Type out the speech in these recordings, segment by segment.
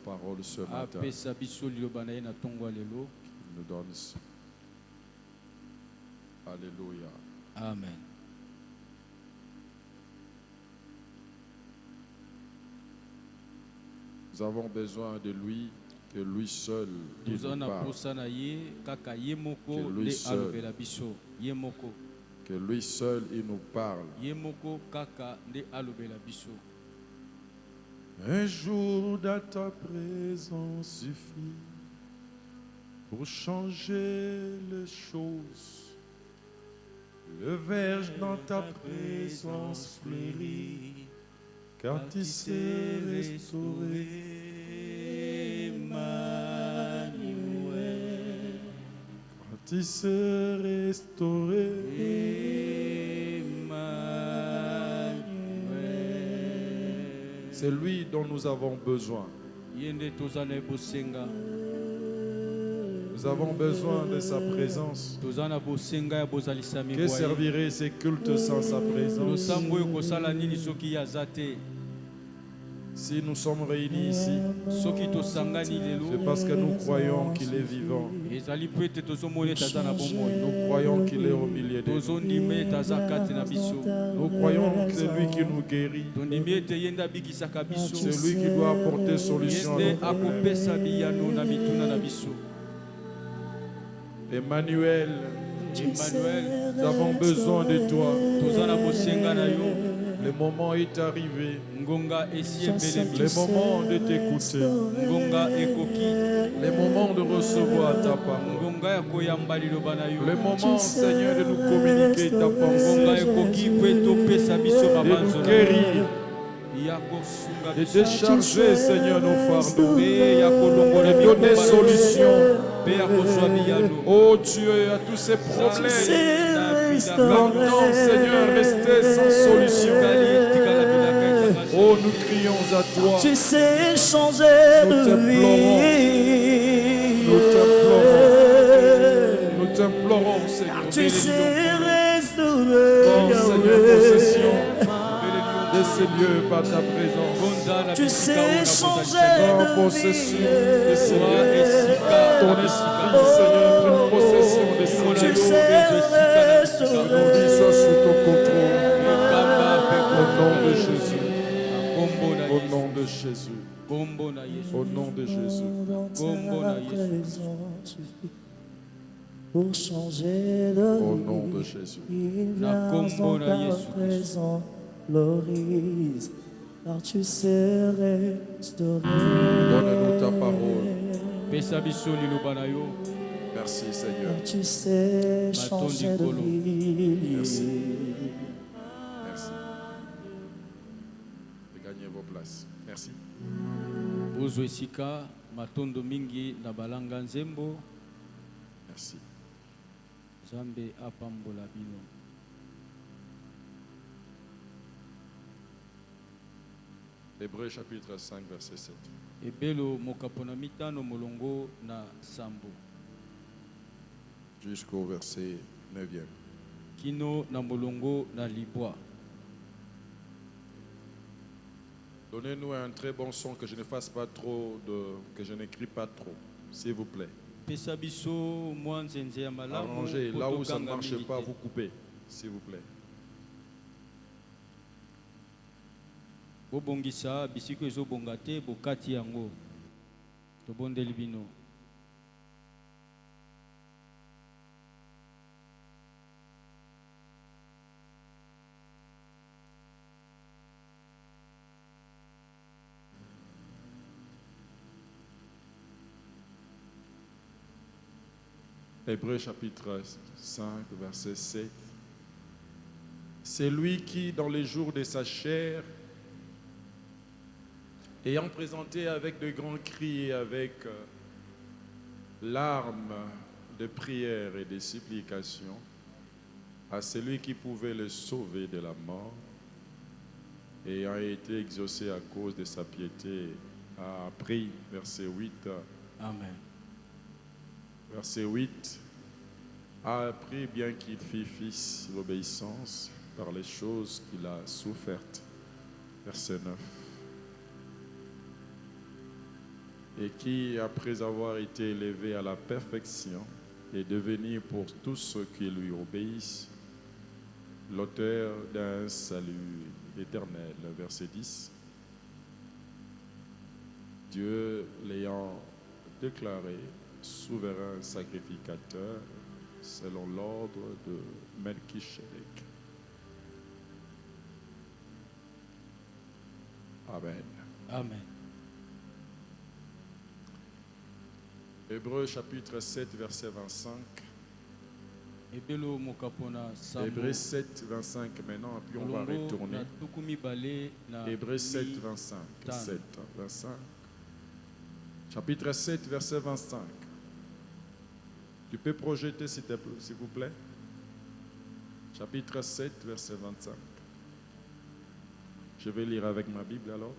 parole ce matin. Nous donne. Alléluia. Amen. Nous avons besoin de lui, que lui seul il nous parle. Que lui seul il nous parle. Un jour dans ta présence suffit pour changer les choses. Le verge dans ta présence fleurit, car tu sais restaurer. Emmanuel, Quand tu sais restaurer. C'est lui dont nous avons besoin. Nous avons besoin de sa présence. Que serviraient ces cultes sans sa présence? Si nous sommes réunis ici, c'est parce que nous croyons qu'il est vivant. Nous croyons qu'il est au milieu de nous. Nous croyons que c'est lui qui nous guérit. C'est lui qui doit apporter solution à nos problèmes. Emmanuel, nous avons besoin de toi. Le moment est arrivé. Le moment de t'écouter. Le moment de recevoir ta parole. Le moment, Seigneur, de nous communiquer ta pensée. De nous guérir. De décharger, Seigneur, nos fardeaux. De donner solution. Oh Dieu, à tous ces problèmes. Longtemps, Seigneur, resté sans solution. Oh, nous crions à toi. Tu sais changer de vie. Nous t'implorons, Seigneur. Tu sais restaurer. Seigneur, possession de ces lieux par ta présence. Tu sais changer de possession de ces lieux. Ton esprit, Seigneur, prenne possession de ces lieux. Tu sais Que nos vies soient sous ton contrôle. Au nom de Jésus. Au nom de Jésus. Au nom de Jésus. Pour changer de vie. Au nom de Jésus. Il vient dans ta présence glorieuse, car tu sais restaurer. Donne-nous ta parole. Merci Seigneur. Tu sais changer de vie. Merci. Merci. Gagnez vos places. Merci. Merci. Zambe apambola bino. Hébreux chapitre 5 verset 7. Ebelo mokapona mitano molongo na sambo. Jusqu'au verset 9e. Kino na molongo na libwa. Donnez-nous un très bon son, que je ne fasse pas trop que je n'écris pas trop, s'il vous plaît. Arrangez, là où ça ne marche pas, vous coupez, s'il vous plaît. Bobongisa bisiko ezobongate bokati yango. Tobondeli bino. Hébreux chapitre 5, verset 7. C'est lui qui, dans les jours de sa chair, ayant présenté avec de grands cris et avec larmes de prières et de supplications à celui qui pouvait le sauver de la mort, ayant été exaucé à cause de sa piété, a appris, verset 8. Amen. Verset 8, a appris bien qu'il fit fils l'obéissance par les choses qu'il a souffertes. Verset 9. et qui, après avoir été élevé à la perfection, est devenu pour tous ceux qui lui obéissent l'auteur d'un salut éternel. Verset 10. Dieu l'ayant déclaré souverain sacrificateur selon l'ordre de Melchisedec. Amen. Amen. Hébreux chapitre 7, verset 25. Ebelo mokapona sambo. Hébreux 7, 25 maintenant, puis on va retourner. Hébreux 7, 25. 7, 25. Chapitre 7, verset 25. Tu peux projeter s'il vous plaît. Chapitre 7, verset 25. Je vais lire avec ma Bible alors.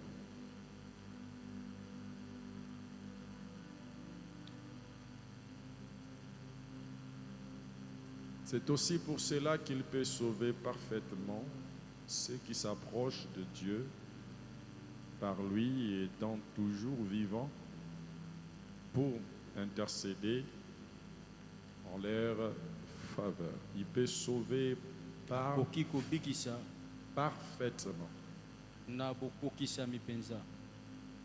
C'est aussi pour cela qu'il peut sauver parfaitement ceux qui s'approchent de Dieu par lui étant toujours vivant pour intercéder en leur faveur. Il peut sauver parfaitement.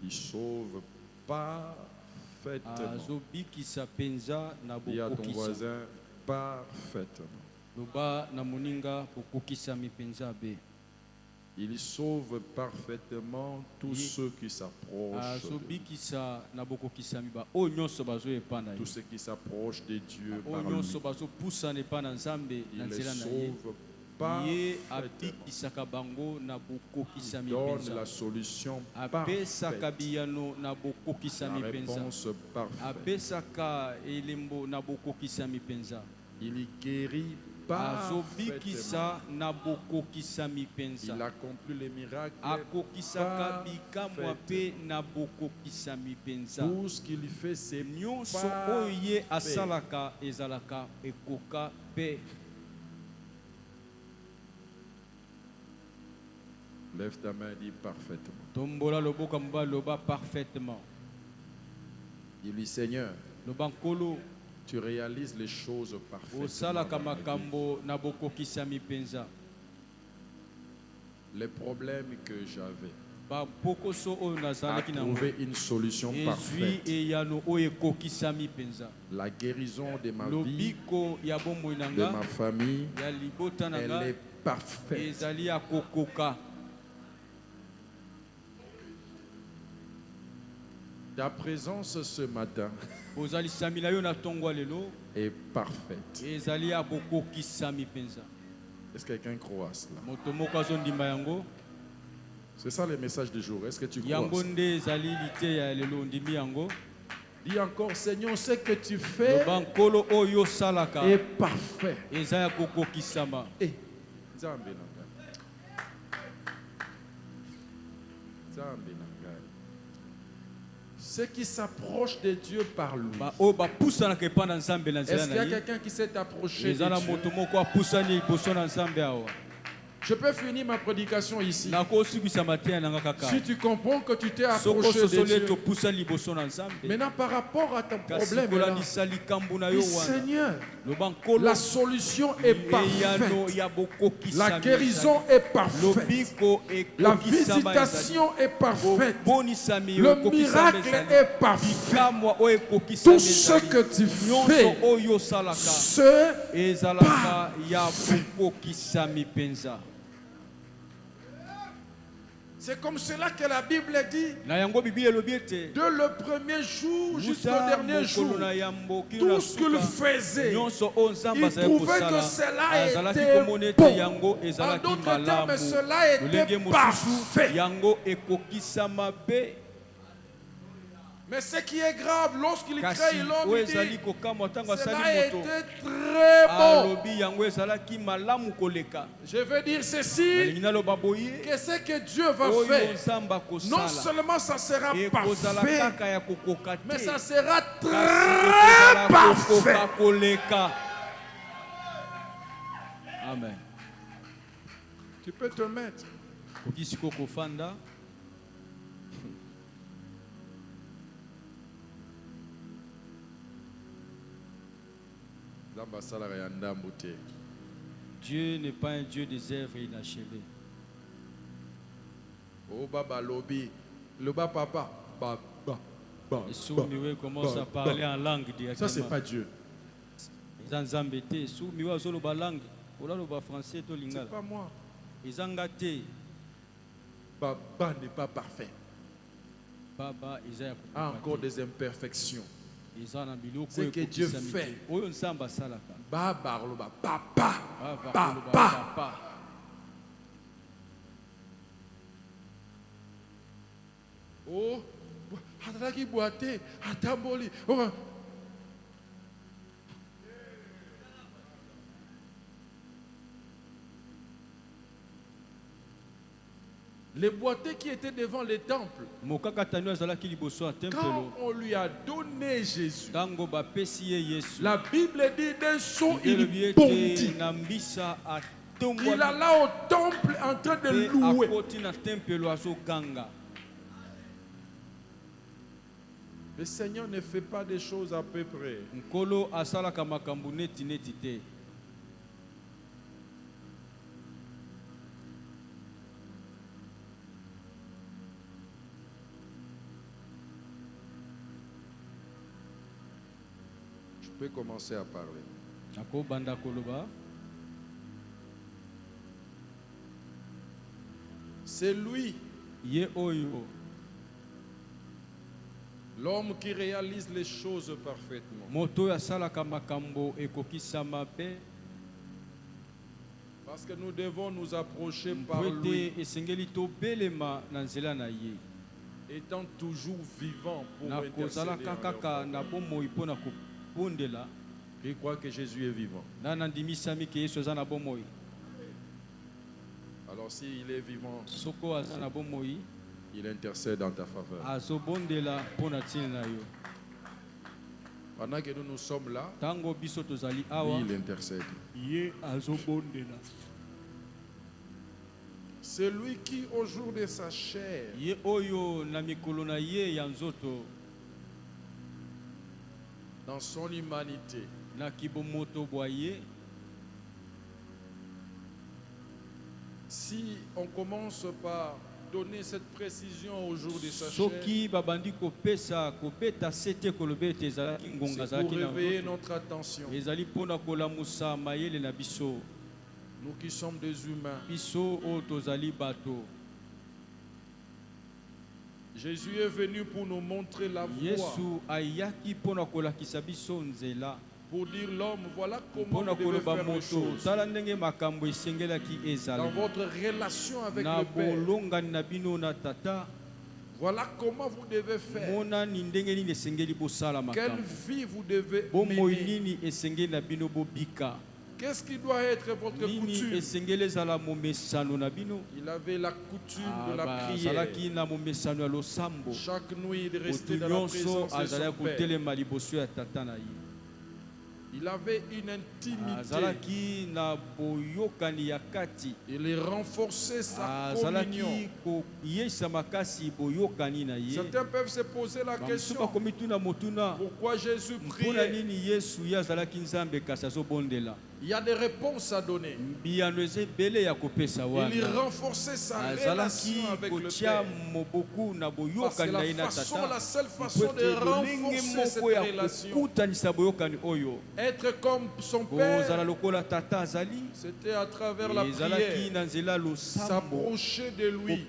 Il sauve parfaitement. Dis à ton voisin parfaitement. Il sauve parfaitement tous ceux qui s'approchent de lui. Tous ceux qui s'approchent de Dieu par lui. Il les sauve parfaitement. Il donne la solution parfaite. La réponse parfaite. Il guérit parfaitement. Il accomplit les miracles parfaitement. Tout ce qu'il fait, c'est parfait. Lève ta main et dis parfaitement. Dis-lui, Seigneur, tu réalises les choses parfaitement. Les problèmes que j'avais, à trouver une solution parfaite. La guérison de ma vie, de ma famille, elle est parfaite. Ta présence ce matin est parfaite. Est-ce que quelqu'un croit à cela? C'est ça le message du jour. Est-ce que tu crois à cela? Dis encore, Seigneur, ce que tu fais est parfait. Ceux qui s'approchent de Dieu par lui. Est-ce qu'il y a quelqu'un qui s'est approché de Dieu? Je peux finir ma prédication ici. Si tu comprends que tu t'es approché de Dieu, maintenant par rapport à ton problème, Seigneur, la solution est parfaite. La guérison est parfaite. La visitation est parfaite. Le miracle est parfait. Tout ce que tu fais, c'est parfait. C'est comme cela que la Bible dit. De le premier jour jusqu'au dernier jour, tout ce qu'il faisait, il trouvait que cela était bon. En d'autres termes, cela était parfait. Mais ce qui est grave, lorsqu'il crée l'homme, il dit, cela était très bon. Je veux dire ceci, que ce que Dieu va faire, non seulement ça sera parfait, mais ça sera très parfait. Amen. Tu peux te mettre. Dieu n'est pas un Dieu des œuvres inachevées. Oh baba lobi, le bas papa, Et Soumiwe commence à parler en langue directement. ça c'est pas Dieu. Zanzambete, Soumiwe azoloba langue. Ola loba français to C'est lingala. pas moi. Izangate, Baba n'est pas parfait. Baba Isaiah. A encore des imperfections. C'est que Dieu fait. Oyo nzamba salaka. Baba loba, papa, Baba papa. Oh, ataki boite, atamboli. Oh. Les boiteux qui étaient devant les temples, quand on lui a donné Jésus, la Bible dit d'un son il bondit. Il alla au temple en train de louer. Le Seigneur ne fait pas des choses à peu près. Je peux commencer à parler. C'est lui, l'homme qui réalise les choses parfaitement. Parce que nous devons nous approcher par lui, étant toujours vivant pour intercéder en leur. Je crois que Jésus est vivant. Alors s'il est vivant, il intercède en ta faveur. Pendant que nous sommes là, il intercède. C'est lui qui, au jour de sa chair, dans son humanité, si on commence par donner cette précision au jour de sa chair, c'est pour réveiller notre attention. Nous qui sommes des humains, Jésus est venu pour nous montrer la voie, pour dire l'homme, voilà comment vous devez faire les choses. Dans votre relation avec le Père, voilà comment vous devez faire. Quelle vie vous devez mener. Qu'est-ce qui doit être votre coutume? Il avait la coutume de la prière. Chaque nuit, il restait dans la présence de son Père. Il avait une intimité. Il renforçait sa communion. Certains peuvent se poser la question, pourquoi Jésus priait? Il y a des réponses à donner. Il renforçait sa relation avec le Père. Parce que la seule façon de renforcer cette relation, être comme son Père, c'était à travers la prière, s'approcher de lui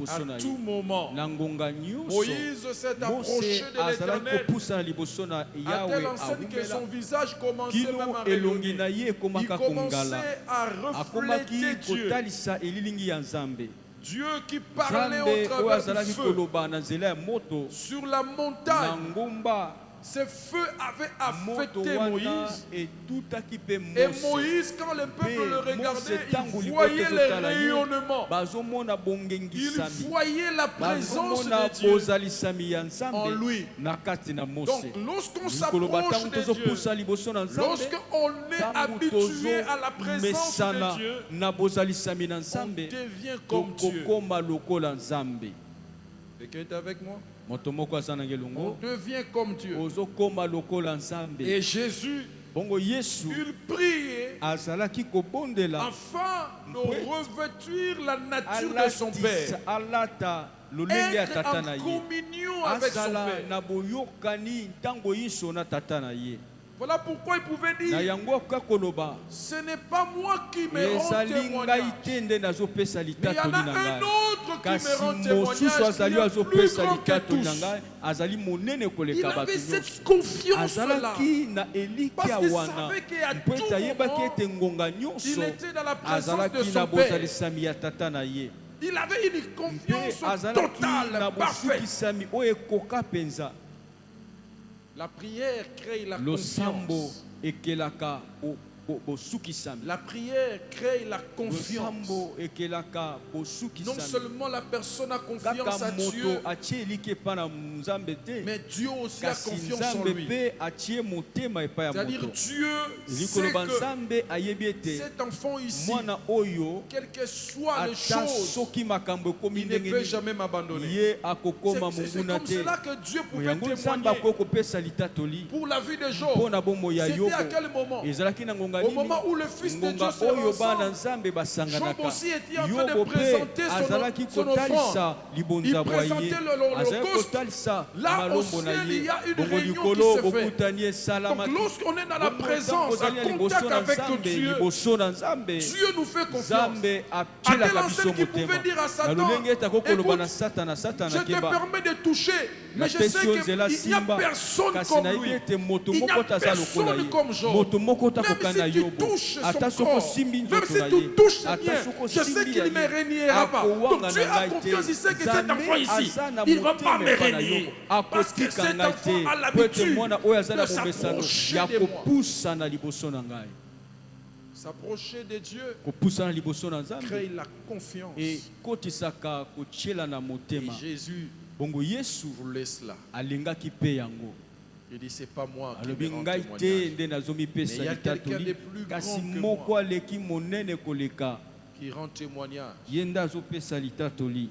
à tout moment. Moïse s'est approché de l'Éternel à telle enseigne que son visage commençait même à rayonner. Il commençait à refléter Dieu. Dieu qui parlait au travers du feu. Sur la montagne, ce feu avait affecté Moïse. Et Moïse, quand le peuple le regardait, il voyait les rayonnements. Il voyait la présence de Dieu en lui. Donc, lorsqu'on s'approche de Dieu, lorsqu'on est habitué à la présence de Dieu, on devient comme Dieu. Quelqu'un est avec moi? On devient comme Dieu. Et Jésus bongo Yesu Il priait azalaki kobondela afin de revêtir la nature de son alatisa Père. alata lolenge ya Être tata na en ye communion avec son azala Père. na boyokani ntango nyonso na tata na ye Voilà pourquoi il pouvait na dire, yango akoka koloba ce n'est pas moi qui me rends ezali ngai témoignage, te nde nazopesa mais il y en litatoli a na un ngai autre qui me kasi rend mosusu témoignage, azali qui est plus azopesa grand que litatoli na tous. ngai azali monene Il koleka bato avait nyonso cette confiance-là. azalaki na eliki Parce ya qu'il wana savait qu'à mpo tout ete ayebaki moment, ete ngonga il nyonso était dans la présence de azalaki na son Père. bozalisami ya tata na ye Il avait une mpe confiance azalaki na totale, parfaite. bosukisami oyo ekoka mpenza La prière crée la losambo confiance. ekelaka bosukisami La prière crée la confiance. losambo ekelaka Non bosukisami seulement la personne a confiance kaka à moto Dieu, atie eliki epai na nzambe te mais Dieu aussi a kasi confiance en nzambe lui. mpe atie motema epai ya C'est-à-dire moto Dieu elingi sait koloba que nzambe ayebi ete cet enfant ici, mwana oyo quelles que soient les ata choses, soki makambo ekomi il ne ndenge peut nini jamais m'abandonner. ye akokoma C'est monguna comme te cela que Dieu pouvait yango nzambe témoigner akoki kopesa litatoli pour la vie de Job. mpo na bomoi ya C'était yobo à quel moment? ezalaki na ngonga Au nini moment où le Fils de Dieu ngonga se oyo bana rassemble, nzambe Job basanganaka aussi était en train de yobo mpe présenter azalaki son offrande. kotalisa libonzabo ya ye présentait l'Holocauste. azalaki kotalisa Là, au malombo na ciel, il ye y a une bongo réunion likolo qui se fait. bokutani Donc esalamaki lorsqu'on est dans la Bongo présence, ntango en ozali na liboso contact na avec nzambe Dieu, liboso na nzambe Dieu nous fait confiance. nzambe À atielaka tel biso enseigne qu'il motema pouvait dire à na Satan, lolenge ete akokoloba na écoute, satana je satana te keba permets de toucher, mais je sais napesi yo nzela qu'il n'y a simba personne kasi comme nayebi lui. ete moto Il n'y moko a taza lokola personne ye comme Job. moto moko takoka Même na si tu yobo touches ata son soki corps, osimbi même nzoto si na tu ye touches bien, ata soki je sais osimbi qu'il ne me ya régnera pas. Donc akowanga tu na as ngai confiance, il sait que te cet enfant nzambe ici, aza na il ne va pas motema me epai na régner. yobo Parce que akotika cet ngai enfant te a po ete l'habitude mwana oyo aza na de bomesano s'approcher ya de moi. kopusa na liboso na ngai S'approcher de Dieu kopusa na liboso na crée nzambe la confiance. ekotisaka kotiela na Et motema Jésus bongo yesu voulait cela. alingaki mpe yango Il dit, c'est pas moi qui alobi me rends ngai te témoignage, nde nazomipesa Mais il y a quelqu'un de litatoli plus kasi grand que moko moi. aleki monene koleka qui rend témoignage. ye nde azopesa litatoli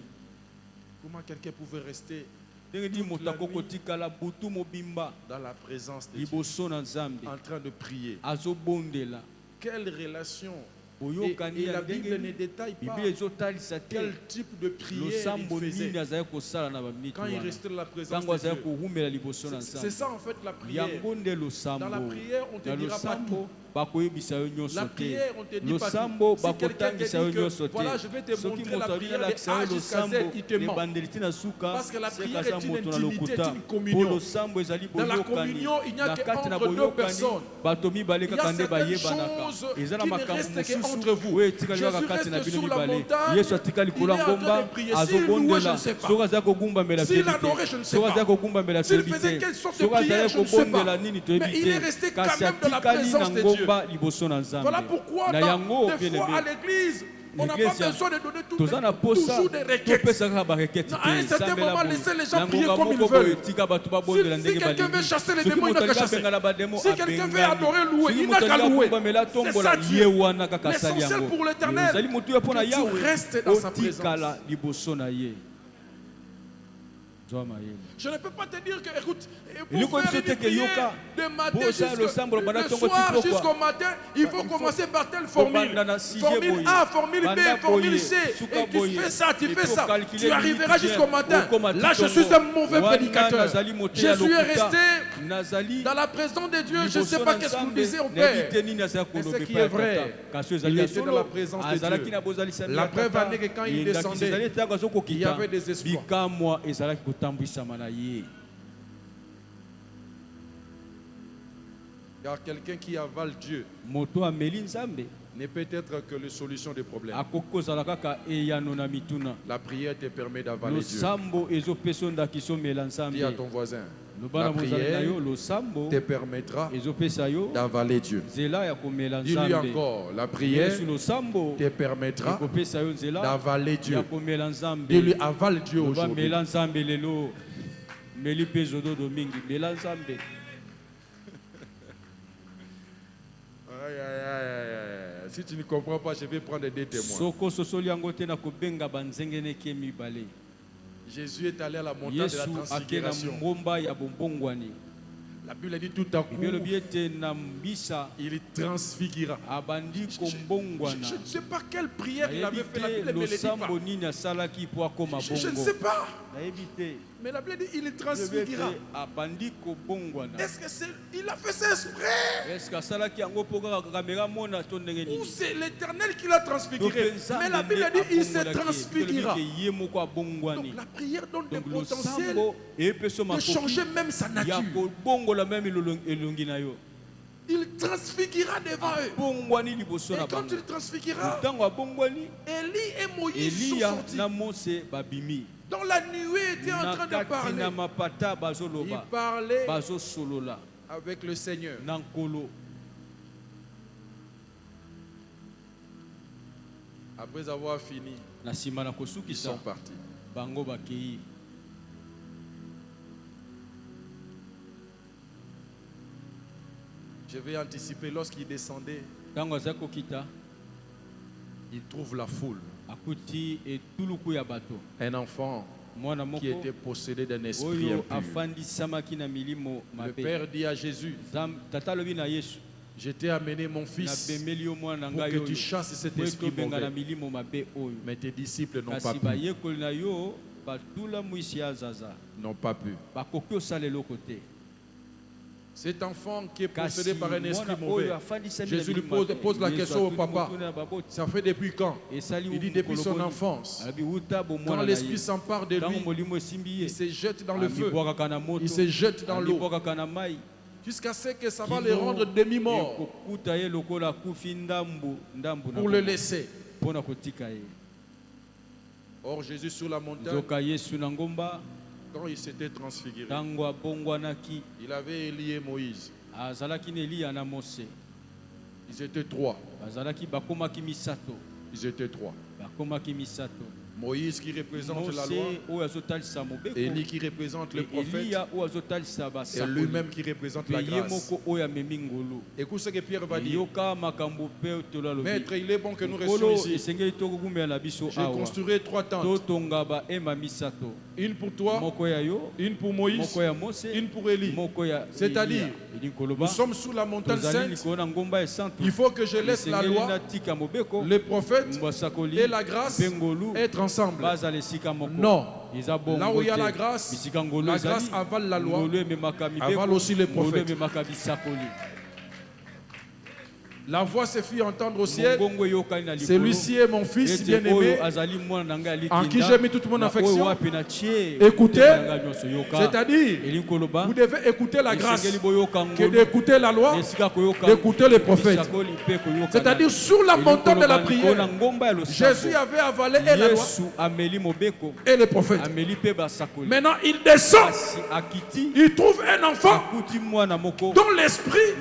Comment quelqu'un pouvait rester ndenge nini toute moto la akoki nuit kotikala butu mobimba dans la présence de Dieu, liboso na nzambe en train de prier? azobondela Quelle relation? boyokani Et ya la Bible ne ndenge détaille pas biblia ezotalisa te quel type de prière losambo il faisait nini azalaki kosala na baminiti quand il wana restait dans la présence ntango de azalaki Dieu. kowumela liboso na C'est nzambe ça en fait la prière. yango nde Dans la losambo prière, on te na dira pas losambo tout. bakoyebisa yo nyonso La te prière, on te dit pas losambo tout. Si quelqu'un te bakotangisa yo dit que, nyonso te voilà, je vais te soki montrer la moto prière abinalakisa de yo A jusqu'à Z, losambo il te ment. ebandeli ti na suka Parce que la prière seka aza est une moto na intimité, lokuta est une mpo communion. losambo ezali Dans la boyokani communion, il n'y a na que kati na entre deux boyokani personnes. bato mibale Il y a kaka nde certaines bayebanaka choses eza na qui ne makambo restent que mosusu entre vous. oyo etikali kaka Jésus kati na reste bino sur la mibale montagne, yesu atikali il est en kola train ngomba de prier. S'il louait, je azobondela ne sais pas. soki azali kogumbamela S'il toyebi adorait, te je ne sais soki pas. azali kogumbamela S'il toyebi faisait te quelle sorte de soki prière, azali je ne sais pas. kobondela nini toyebi Mais il est resté te quand kasi même dans la atikali na présence de Dieu. ngomba liboso na nzambe Voilà pourquoi na yango des fois bien-aimé à l'église, on n'a pas L'église, besoin de donner toza na posa toujours des requêtes. topesaka barekete Non, à un certain moment, laissez les gens prier comme ils moko veulent. boye etika bato babondela Si ndenge quelqu'un veut chasser les soki démons, il moto n'a qu'à alingi chasser. abengana bademo Si quelqu'un veut abengani adorer, louer, soki il n'a moto qu'à alingi louer. akumbamela C'est atombola ça, Dieu. ye wana kaka asali L'essentiel yango pour l'Éternel, ozali motuya mpo na que tu yawe restes dans sa otikala liboso na ye zwa mayele Je ne peux pas te dire que, écoute, Il pour faut faire que une prière tu de matin Pour ça, le sambo, le le tongo soir tipo, quoi. jusqu'au matin, il faut commencer par telle Faut formule. bandana sige Formule boye. A, formule B, Banda formule boye. C. Suka Et tu boye. fais ça, tu Il fais faut ça. calculer Tu arriveras limite jusqu'au bien. matin. Okoma Là, je titongo. suis un mauvais Wana prédicateur. nazali moteya Je suis lokuta. resté Nazali dans la présence de Dieu. Je ne sais liboso pas na qu'est-ce que nous Nzambe, disait au nayebi Père. te nini azali Mais koloba ce qui epai ya est vrai, tata. Kasi oyo il ezali ya était dans solo la présence de azalaki Dieu. na bozalisami La ya preuve tata. en est que quand il Endakisi descendait, ezali ntango il y azokokita avait des espoirs. bikamwa ezalaki kotambwisama na ye Car quelqu'un qui avale Dieu moto ameli nzambe n'est peut-être que la solution des problèmes. akoki kozala kaka eyano na mituna La prière te permet d'avaler Dieu. losambo ezopesa ndakisa omela Dis à nzambe ton voisin, loba la na mozali na prière yo losambo te permettra ezopesa yo d'avaler Dieu. nzela ya komela Dis-lui nzambe encore, la prière yesu losambo te permettra ekopesa yo nzela d'avaler ya Dieu. komela nzambe Dis-lui, avale Dieu loba aujourd'hui. mela nzambe lelo meli mpe zododo mingi mela nzambe Aïe, aïe, aïe, aïe, aïe. Si tu ne comprends pas, je vais prendre des témoins. soko sosoli yango te na kobenga banzengeneke mibale Jésus est allé à la montagne de yesu la ake na transfiguration. ngomba ya bombongwani La Bible dit tout à coup, il transfigura. Je ne sais pas quelle prière il avait fait, la Bible ne me le dit pas. Je ne sais pas. Mais la Bible dit il transfigura. Est-ce que c'est, il a fait ça exprès? Ou c'est l'Éternel qui l'a transfiguré? Mais la Bible dit il se transfigura. Donc la prière donne des potentiels de changer même sa nature. Il transfigura devant eux. Et quand il transfigura, Élie et Moïse sont sortis. Dans la nuée était en train de parler. Il parlait avec le Seigneur. Après avoir fini, ils sont partis. Je vais anticiper, lorsqu'il descendait, il trouve la foule. Un enfant qui était possédé d'un esprit impur. Le Père dit à Jésus, je t'ai amené mon fils pour que tu chasses cet esprit mauvais. Mais tes disciples n'ont pas pu. N'ont pas pu. Cet enfant qui est possédé par un esprit mauvais, Jésus lui pose la question au papa. Ça fait depuis quand? Il dit depuis son enfance. Quand l'esprit s'empare de lui, il se jette dans le feu, il se jette dans l'eau, jusqu'à ce que ça va le rendre demi-mort pour le laisser. Or Jésus sur la montagne, quand il s'était transfiguré, il avait Élie et Moïse. Ils étaient trois. Ils étaient trois. Moïse qui représente la loi, Élie qui représente le prophète, et lui-même qui représente la grâce. Écoute ce que Pierre va dire. Maître, il est bon que nous restions ici. Je construirai 3 tentes. Une pour toi, une pour Moïse, une pour Élie. C'est-à-dire, nous sommes sous la montagne sainte. Il faut que je laisse la loi, le prophète et la grâce être ensemble. Non. Là où il y a la grâce avale la loi, avale aussi le prophète. La voix se fit entendre au ciel. Celui-ci est mon fils bien-aimé, en qui j'ai mis toute mon affection. Écoutez, c'est-à-dire, vous devez écouter la grâce, que d'écouter la loi, d'écouter les prophètes. C'est-à-dire, sur la montagne de la prière, Jésus avait avalé et la loi et les prophètes. Maintenant, il descend, il trouve un enfant dont l'esprit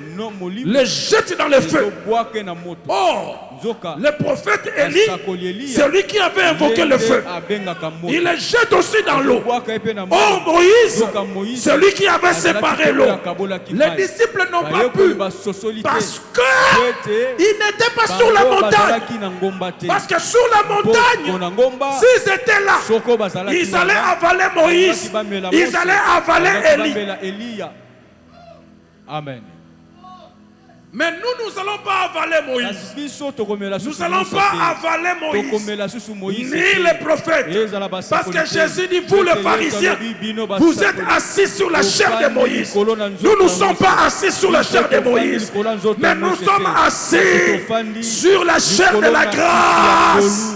le jette dans le feu. Or, le prophète Élie, celui qui avait invoqué le feu, il le jette aussi dans l'eau. Or, Moïse, celui qui avait séparé l'eau, les disciples n'ont pas pu parce qu'ils n'étaient pas sur la montagne. Parce que sur la montagne, s'ils étaient là, ils allaient avaler Moïse, ils allaient avaler Élie. Amen. Mais nous n'allons pas avaler Moïse. Nous n'allons pas avaler Moïse, ni les prophètes. Parce que Jésus dit, vous les pharisiens, vous êtes assis sur la chair de Moïse. Nous ne sommes pas assis sur la chair de Moïse, mais nous sommes assis sur la chair de la grâce.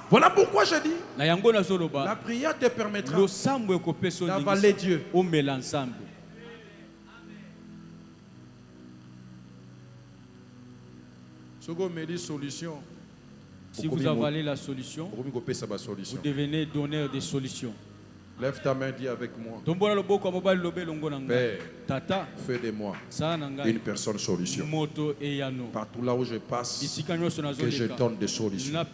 Voilà pourquoi je dis, la prière te permettra d'avaler Dieu. Si vous avalez la solution, vous devenez donneur des solutions. Lève ta main, dis avec moi. Père, fais de moi une personne solution. Partout là où je passe, que je donne des solutions.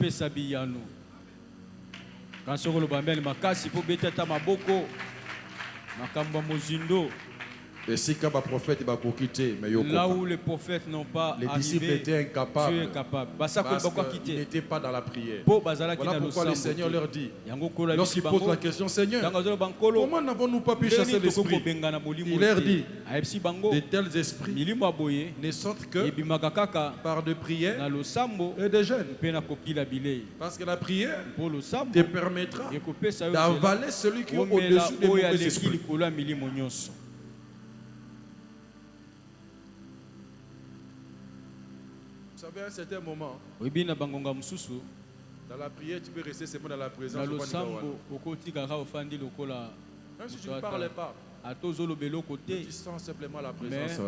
Et si quand le prophète va quitter, mais là où les prophètes n'ont pas les arrivé, disciples étaient incapables. Dieu est capable. Parce qu'ils n'étaient pas dans la prière. Voilà pourquoi le Seigneur leur dit, lorsqu'ils posent la question, Seigneur, comment n'avons-nous pas pu chasser l'esprit? Il leur dit, de tels esprits ne sortent que par de prières et de jeûnes. Parce que la prière te permettra d'avaler celui qui est au-dessus des mauvais esprits. Vous savez, à un certain moment, dans la prière, tu peux rester seulement dans la présence de Dieu. Même si tu ne parles pas, tu sens simplement la présence. Il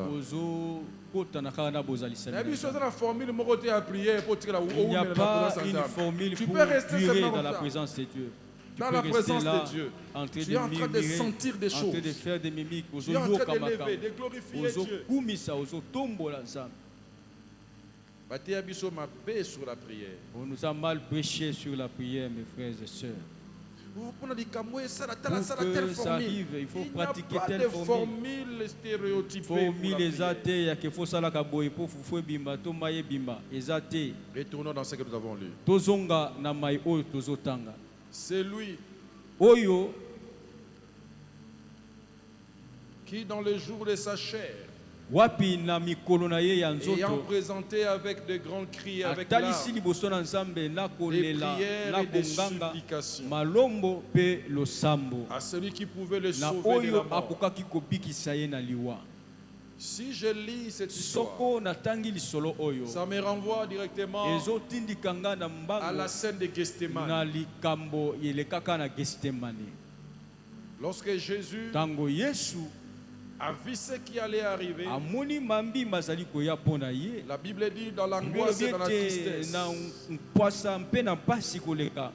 n'y a pas une formule pour durer dans la présence de Dieu. Dans la présence de Dieu, tu es en train de sentir des choses. En train de faire des mimiques. Tu es en train de lever, de glorifier Dieu. On nous a mal prêché sur la prière, mes frères et sœurs. Pour que ça arrive, il faut pratiquer telle formule. Formule les athées, il faut ça la kaboy pour fouer bimba, to maye bimba, les athées. Retournons dans ce que nous avons lu. Tozonga na mai oyo tozotanga. C'est lui Oyo qui dans le jour de sa chair, wapi na mikolo na ye ya ayant nzoto présenté avec de grands cris, avec larmes, atalisi liboso na nzambe na kolela prières na et des bonganga supplications malombo pe losambo à celui qui pouvait le na sauver de la oyo mort. akokaki kobikisa ye na liwa. Si je lis cette histoire, Soko natangi lisolo oyo ça me renvoie directement ezotindika nga na à mbango la scène de Gethsemane. na likambo elekaka na Gethsemane. Lorsque Jésus Tango Yesu a vu ce qui allait arriver, amoni mambi mazali koya pona ye. la Bible dit dans l'angoisse et dans la tristesse, na mpwasa mpe na mpasi koleka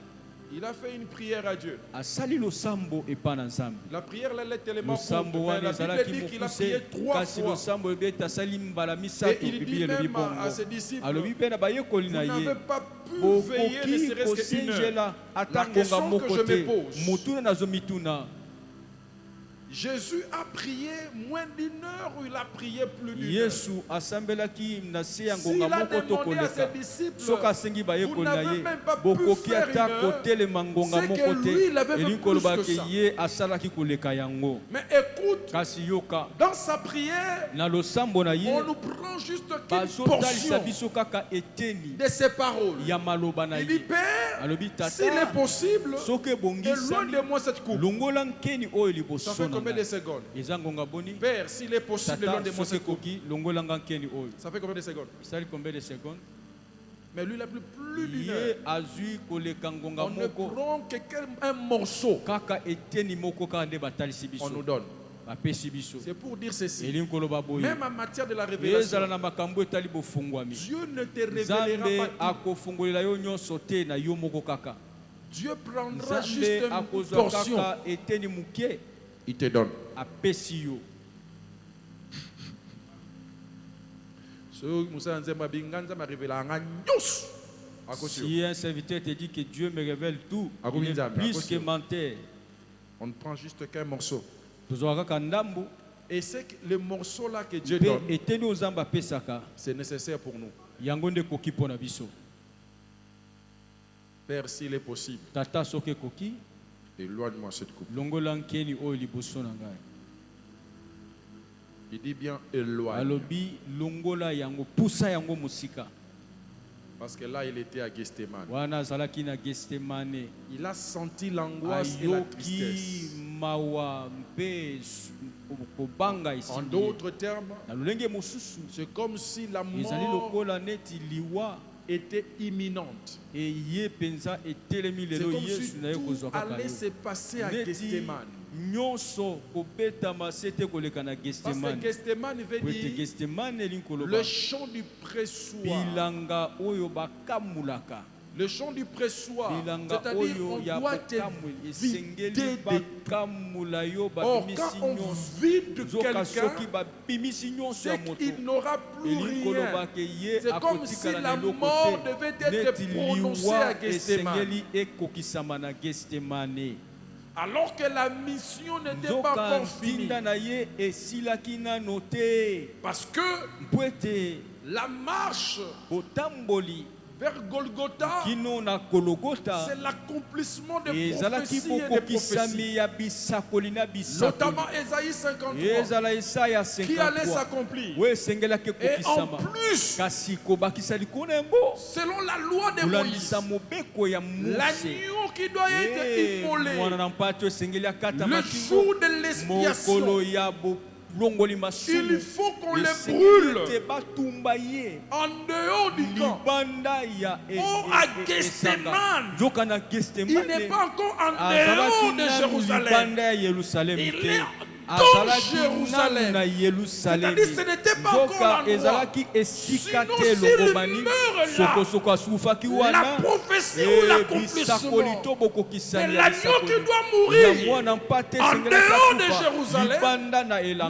il a fait une prière à Dieu. asali losambo epa na nzambe. La prière elle est tellement losambo courte, mais wana la Bible dit qu'il a prié ezalaki 3 kasi fois. losambo ebeti asali mbala Et misato. il dit Biblia elobi même bongo à ses disciples, alobi mpe na bayekoli vous na n'avez ye pas pu veiller ne bokoki serait-ce qu'une heure. kosenjela ata La ngonga question que moko je te me pose, motuna nazomituna. Jésus a prié moins d'1 heure ou il a prié plus d'1 heure? Yesu asambelaki na se ya S'il ngonga a moko to demandé à ses koleka disciples, soki asengi vous bayekoli na n'avez ye même pas pu bokoki faire ata 1 heure, kotelema ngonga c'est moko que lui, il avait te fait elingi plus kolobaki que ça. ye asalaki koleka yango. Mais écoute, Kasi yoka dans sa prière, na losambo na ye on nous prend juste qu'une bazotalisa portion biso kaka eteni de ses paroles. ya maloba na Il dit, ye. Père, Alobi s'il est tata possible, soki éloigne ebongisami de moi cette coupe. longola nkeni oyo Ça liboso fait na combien de ngai. secondes? Eza ngonga boni Père, s'il est possible, éloigne de tata moi soki cette coupe. ekoki longola nga nkeni oyo. Ça fait combien de secondes? Esali combien de secondes? Mais lui, il a plus d'1 Ye heure. azwi koleka ngonga On ne moko prend qu'un morceau, kaka eteni moko kaka nde batalisi on nous biso donne. bapesi biso. C'est pour dire ceci. Elingi koloba boye Même en matière de la ezala révélation, na makambo etali bofungwami Dieu ne te révélera nzambe pas akofungolela yo nyonso te na yo moko kaka. tout. Dieu prendra juste Nzambe une akozwa portion. kaka eteni muke Il te donne. apesi yo. Si un serviteur te dit que Dieu me révèle tout, il est plus que menteur. On ne prend juste qu'un morceau. Tozwaka kaka ndambu Et c'est que le morceau là que Dieu mpe donne, eteni oyo nzambe apesaka c'est nécessaire pour nous. yango nde ekoki mpo na biso. Père, s'il est possible, Tata soki ekoki éloigne-moi cette coupe. longola nkeni oyo liboso na ngai. Il dit bien éloigne. Alobi longola yango pusa yango mosika. Parce que là, il était à Gethsemane. Wana azalaki na Gethsemane. Il a senti l'angoisse et la Ayoki tristesse. mawa mpe kobanga En esimbi ye. d'autres termes, Na lolenge mosusu c'est comme si la ezali mort lokola neti liwa était imminente. eye penza etelemi C'est lelo comme Yesu si na ye tout kozwa kaka allait yo. se passer à Neti Gethsemane. nyonso kobetama se te koleka na Parce que Gethsemane. Gethsemane veut Po ete dire Gethsemane elingi koloba le champ du pressoir. bilanga oyo bakamulaka. Le champ du pressoir, Bilanga c'est-à-dire oyo on ya doit te kokamula vider esengeli de tout. bakamula yo Or, babimisi quand on nyonso. vide Zoka soki quelqu'un, babimisi nyonso ya c'est moto qu'il n'aura plus elingi rien. koloba ke ye C'est comme si akotikala la na eloko mort te devait être neti prononcée à liwa Gethsemane. esengeli ekokisama na Gethsemane. Alors que la mission n'était pas encore finie. Parce que la marche vers Golgotha, c'est l'accomplissement des prophéties et des prophéties. Notamment Ésaïe 53, qui allait s'accomplir. Et en plus, selon la loi de Moïse, l'agneau qui doit être immolé le jour de l'expiation, il faut qu'on le brûle en dehors du camp. Or à Gethsemane, il n'est pas encore en dehors de Jérusalem. Il est dans Jérusalem. C'est-à-dire ce n'était pas encore l'endroit. Sinon s'il meurt là, la prophétie ou l'accomplissement de l'agneau qui doit mourir en dehors de Jérusalem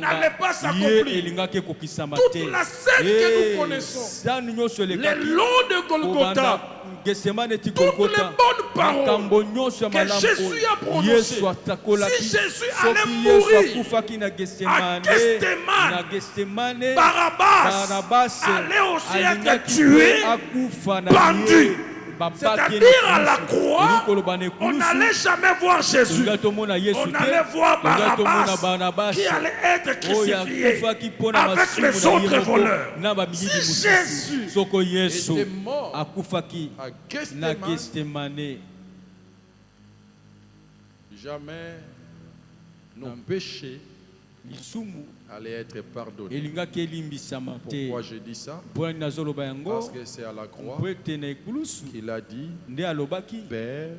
n'allait pas s'accomplir. Toute la scène que nous connaissons, le long de Golgotha, toutes les bonnes paroles que Jésus a prononcées, si Jésus allait mourir à Gethsemane, Barabbas allait aussi être tué, pendu. C'est-à-dire à la croix, on n'allait jamais voir Jésus. On allait voir Barabbas qui allait être crucifié avec les autres voleurs. Si Jésus était mort à Gethsemane, jamais nos péchés allait être pardonné. Pourquoi je dis ça? Parce que c'est à la croix qu'il a dit, Père,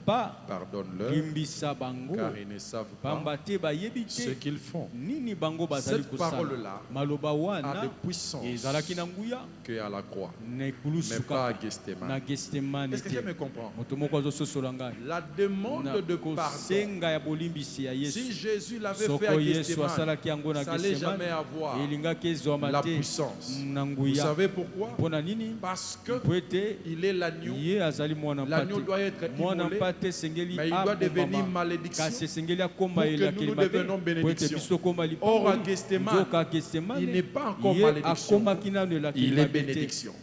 pardonne-leur, car ils ne savent pas ce qu'ils font. Cette parole-là a de puissance qu'à la croix, mais pas à Gethsemane. Est-ce que quelqu'un me comprend? La demande de pardon, si Jésus l'avait fait à Gethsemane, ça n'allait jamais avoir la puissance. Vous savez pourquoi? Parce qu'il est l'agneau. L'agneau doit être immolé, mais il doit devenir malédiction pour que nous devenions bénédiction. Or à Gethsemane, il n'est pas encore malédiction, il est bénédiction.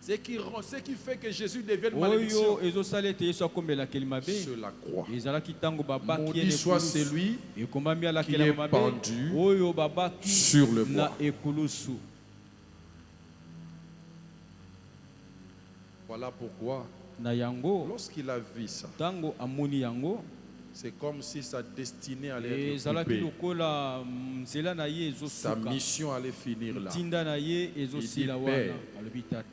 Ce qui fait que Jésus devienne malédiction sur la croix. Maudit soit celui qui est pendu sur le bois. Voilà pourquoi, lorsqu'il a vu ça, c'est comme si sa destinée allait être coupée. Sa mission allait finir là. Il dit,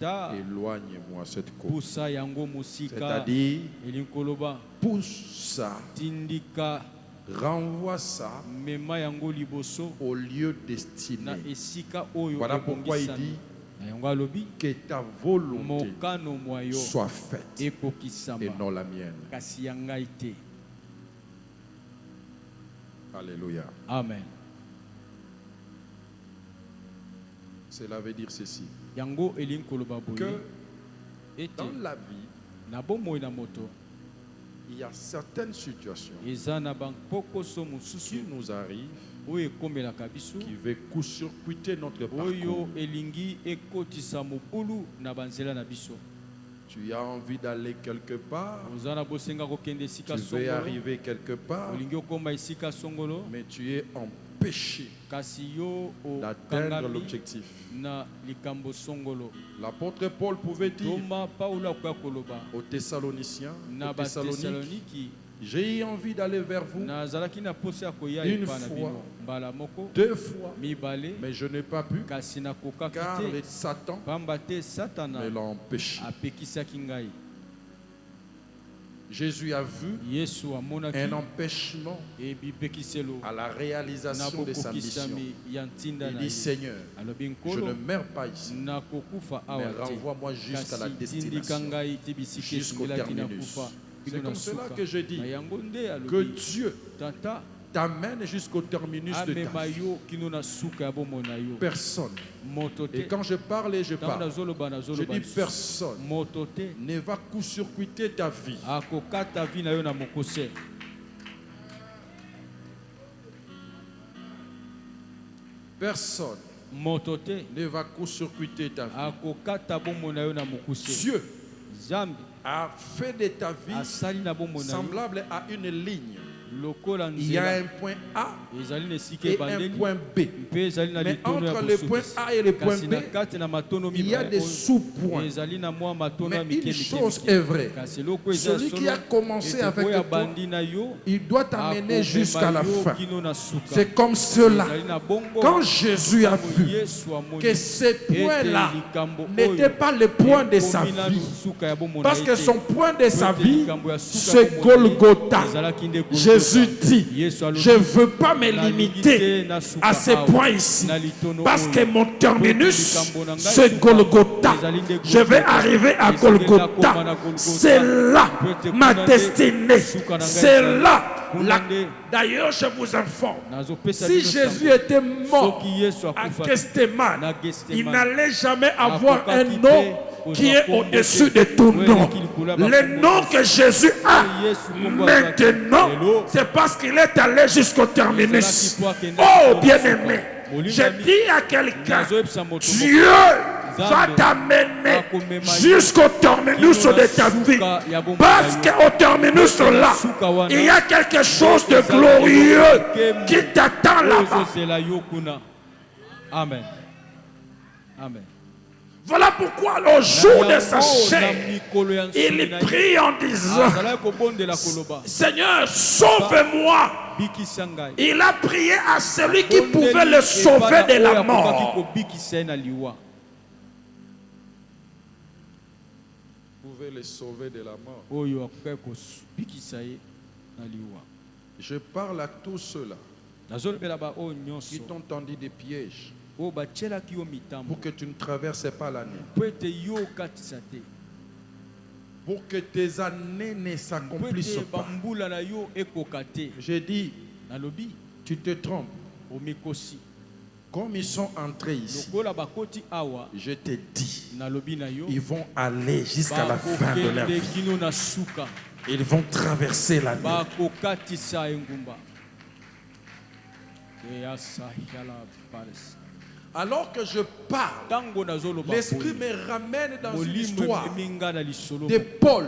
Père, éloigne-moi cette côte. C'est-à-dire, pousse ça, renvoie ça au lieu destiné. Voilà pourquoi il dit que ta volonté soit faite et non la mienne. Alléluia. Amen. Cela veut dire ceci, que dans la vie, il y a certaines situations qui nous arrivent, qui veulent court-circuiter notre parcours. Tu as envie d'aller quelque part, tu veux arriver quelque part, mais tu es empêché d'atteindre l'objectif. L'apôtre Paul pouvait dire aux Thessaloniciens, j'ai envie d'aller vers vous une fois, 2 fois, mais je n'ai pas pu, car le Satan me l'a empêché. Jésus a vu un empêchement à la réalisation de sa mission. Il dit, Seigneur, je ne meurs pas ici, mais renvoie-moi jusqu'à la destination, jusqu'au terminus. C'est comme cela que je dis que Dieu t'amène jusqu'au terminus de ta vie. Personne. Et quand je parle et je parle, je dis personne ne va court-circuiter ta vie. Personne ne va court-circuiter ta vie. Dieu a fait de ta vie semblable à une ligne. Il y a un point A et un point B. Mais entre le point A et le point B, il y a des sous-points. Mais une chose est vraie. Celui qui a commencé avec toi, il doit t'amener jusqu'à la fin. C'est comme cela. Quand Jésus a vu que ces points-là n'étaient pas le point de sa vie, parce que son point de sa vie, c'est Golgotha. Jésus dit, je ne veux pas me limiter à ces points ici, parce que mon terminus, c'est Golgotha. Je vais arriver à Golgotha. C'est là ma destinée. C'est là. D'ailleurs, je vous informe, si Jésus était mort à Gethsémane, il n'allait jamais avoir un nom qui est au-dessus de tout nom. Le nom que Jésus a maintenant, c'est parce qu'il est allé jusqu'au terminus. Oh, bien-aimé, je dis à quelqu'un, Dieu va t'amener jusqu'au terminus de ta vie. Parce qu'au terminus là, il y a quelque chose de glorieux qui t'attend là-bas. Amen. Amen. Voilà pourquoi le jour de sa chair, il prie en disant, Seigneur, sauve-moi. Il a prié à celui qui pouvait le sauver de la mort. Vous pouvez le sauver de la mort. Je parle à tous ceux-là qui t'ont tendu des pièges pour que tu ne traverses pas l'année, pour que tes années ne s'accomplissent pas. J'ai dit, tu te trompes. Comme ils sont entrés ici, je te dis, ils vont aller jusqu'à la fin de leur vie. Ils vont traverser l'année. Alors que je parle, l'Esprit me ramène dans une histoire de Paul.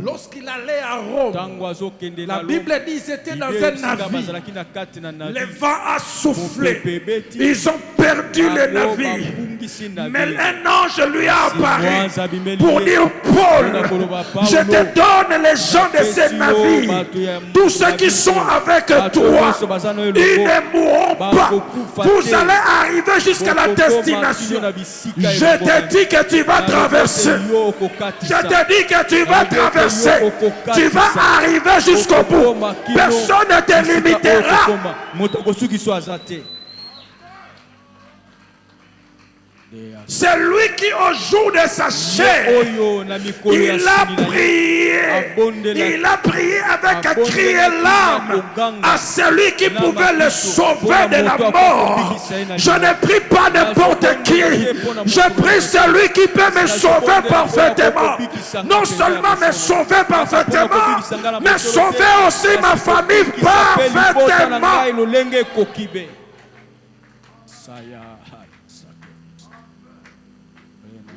Lorsqu'il allait à Rome, la Bible dit qu'ils étaient dans un navire. Le vent a soufflé. Ils ont perdu le navire. Mais un ange lui a apparu pour dire, Paul, je te donne les gens de ce navire. Tous ceux qui sont avec toi, ils ne mourront pas. Vous allez arriver jusqu'à la destination. Je te dis que tu vas traverser. Je te dis que tu vas traverser. Tu vas arriver jusqu'au bout. Personne ne te limitera. C'est lui qui au jour de sa chair, il a prié avec un cri et larmes à celui qui pouvait le sauver de la mort. Je ne prie pas n'importe qui, je prie celui qui peut me sauver parfaitement. Non seulement me sauver parfaitement, mais sauver aussi ma famille parfaitement.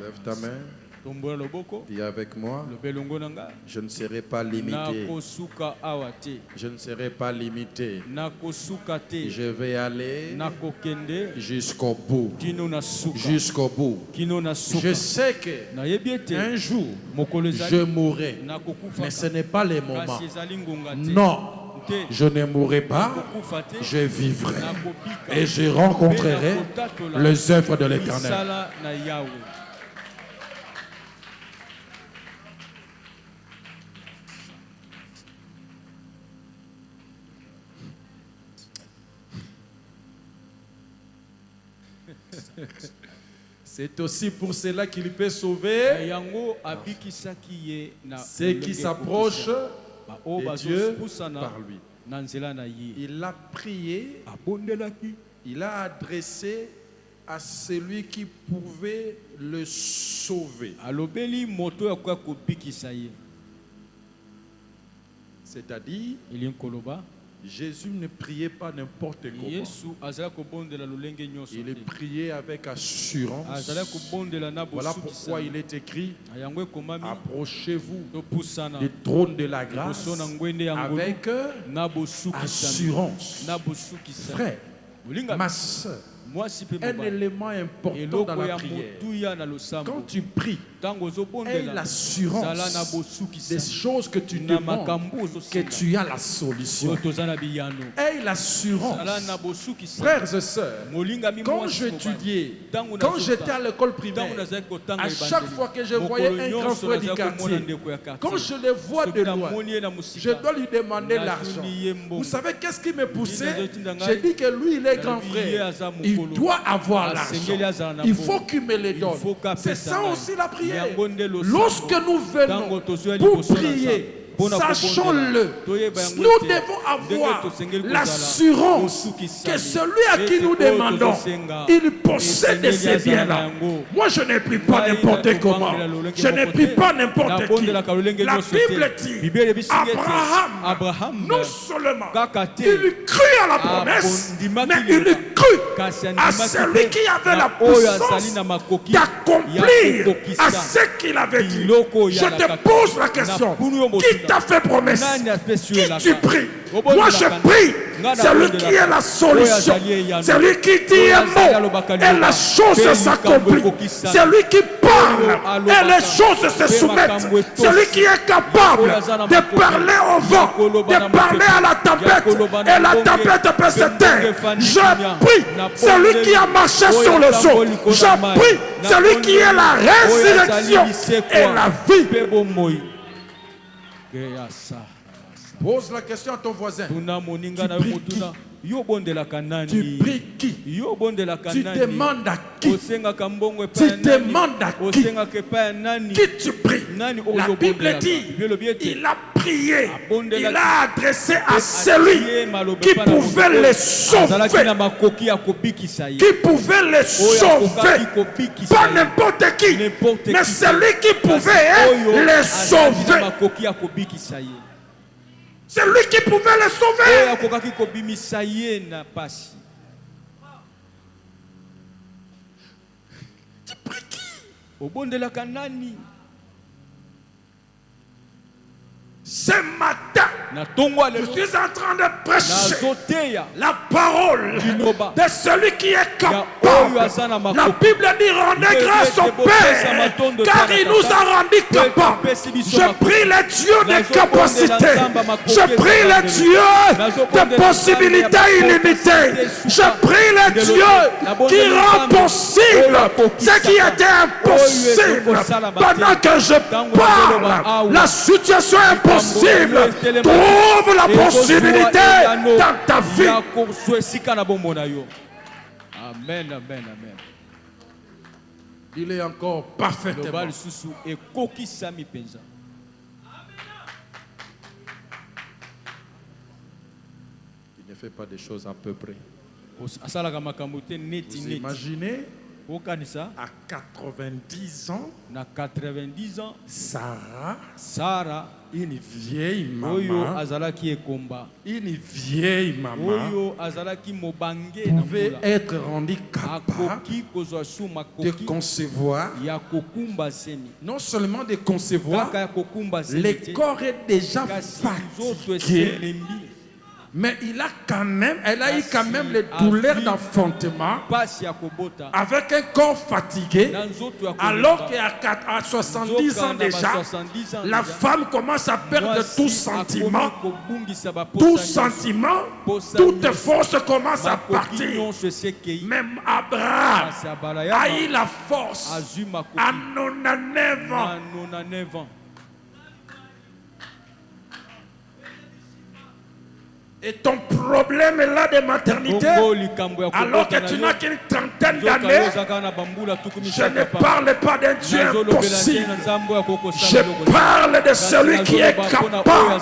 Lève ta main. Dis avec moi. Je ne serai pas limité. Je ne serai pas limité. Je vais aller jusqu'au bout. Jusqu'au bout. Je sais qu'un jour, je mourrai. Mais ce n'est pas le moment. Non. Je ne mourrai pas, je vivrai et je rencontrerai les œuvres de l'Éternel. C'est aussi pour cela qu'il peut sauver ceux qui s'approchent Et Dieu par lui. Il a prié, il a adressé à celui qui pouvait le sauver. C'est-à-dire, Jésus ne priait pas n'importe comment. Il priait avec assurance. Voilà pourquoi il est écrit: approchez-vous du trône de la grâce avec assurance. Frère, ma soeur, un élément important dans la prière. Quand tu pries, aie l'assurance des choses que tu demandes, que tu as la solution. Aie l'assurance. Frères et sœurs, quand j'étudiais, quand j'étais à l'école primaire, à chaque fois que je voyais un grand frère du quartier, quand je le vois de loin, je dois lui demander l'argent. Vous savez qu'est-ce qui me poussait? J'ai dit que lui, il est grand frère. Il doit avoir l'argent. Il faut qu'il me le donne. C'est ça aussi la prière. Lorsque nous venons pour prier, sachons-le, nous devons avoir l'assurance que celui à qui nous demandons, il possède ces biens-là. Moi, je ne prie pas n'importe comment. Je ne prie pas n'importe qui. La Bible dit, Abraham, non seulement il crut à la promesse, mais il crut à celui qui avait la puissance d'accomplir à ce qu'il avait dit. Je te pose la question: qui t'a fait promesse? Qui tu pries? Moi je prie celui qui est la solution, celui qui dit un mot et la chose s'accomplit, celui qui parle et les choses se soumettent, celui qui est capable de parler au vent, de parler à la tempête et la tempête peut se taire. Je prie celui qui a marché sur les eaux, je prie celui qui est la résurrection et la vie. Pose la question à ton voisin. Tu pries qui? Tu demandes à qui? Tu demandes à qui? Qui tu pries? La Bible dit, il a prié, il a adressé à celui qui pouvait les sauver. Qui pouvait les sauver. Pas n'importe qui, mais celui qui pouvait les sauver. C'est lui qui pouvait le sauver. Tu pries qui? Ce matin, je suis en train de prêcher la parole de celui qui est capable. La Bible dit: rendez grâce au Père, car il nous a rendus capables. Je prie les dieux de capacité. Je prie les dieux de possibilités illimitées. Je prie les dieux qui rendent possible ce qui était impossible. Pendant que je parle, la situation est impossible. Trouve la possibilité dans ta vie. Amen, amen, amen. Il est encore parfaitement. Il ne fait pas des choses à peu près. Vous imaginez? À 90 ans, Sarah, une vieille maman, pouvait être rendue capable de concevoir, non seulement de concevoir, le corps est déjà fatigué. Mais elle a eu quand même les douleurs d'enfantement avec un corps fatigué, alors qu'à 70 ans déjà, la femme commence à perdre tout sentiment, toute force commence à partir. Même Abraham a eu la force à 99 ans. Et ton problème est là de maternité, alors que tu n'as qu'une trentaine d'années. Je ne parle pas d'un Dieu impossible. Je parle de celui qui est capable.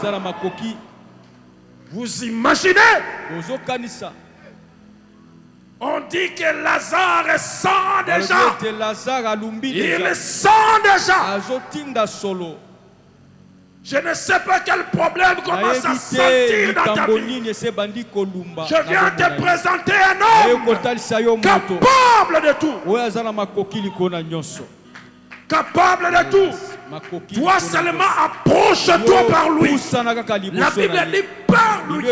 Vous imaginez? On dit que Lazare sent déjà. Il sent déjà. Je ne sais pas quel problème commence à sentir dans ta vie. Je viens te présenter un homme capable de tout. Capable de tout. Toi seulement approche-toi par lui. La Bible dit par lui.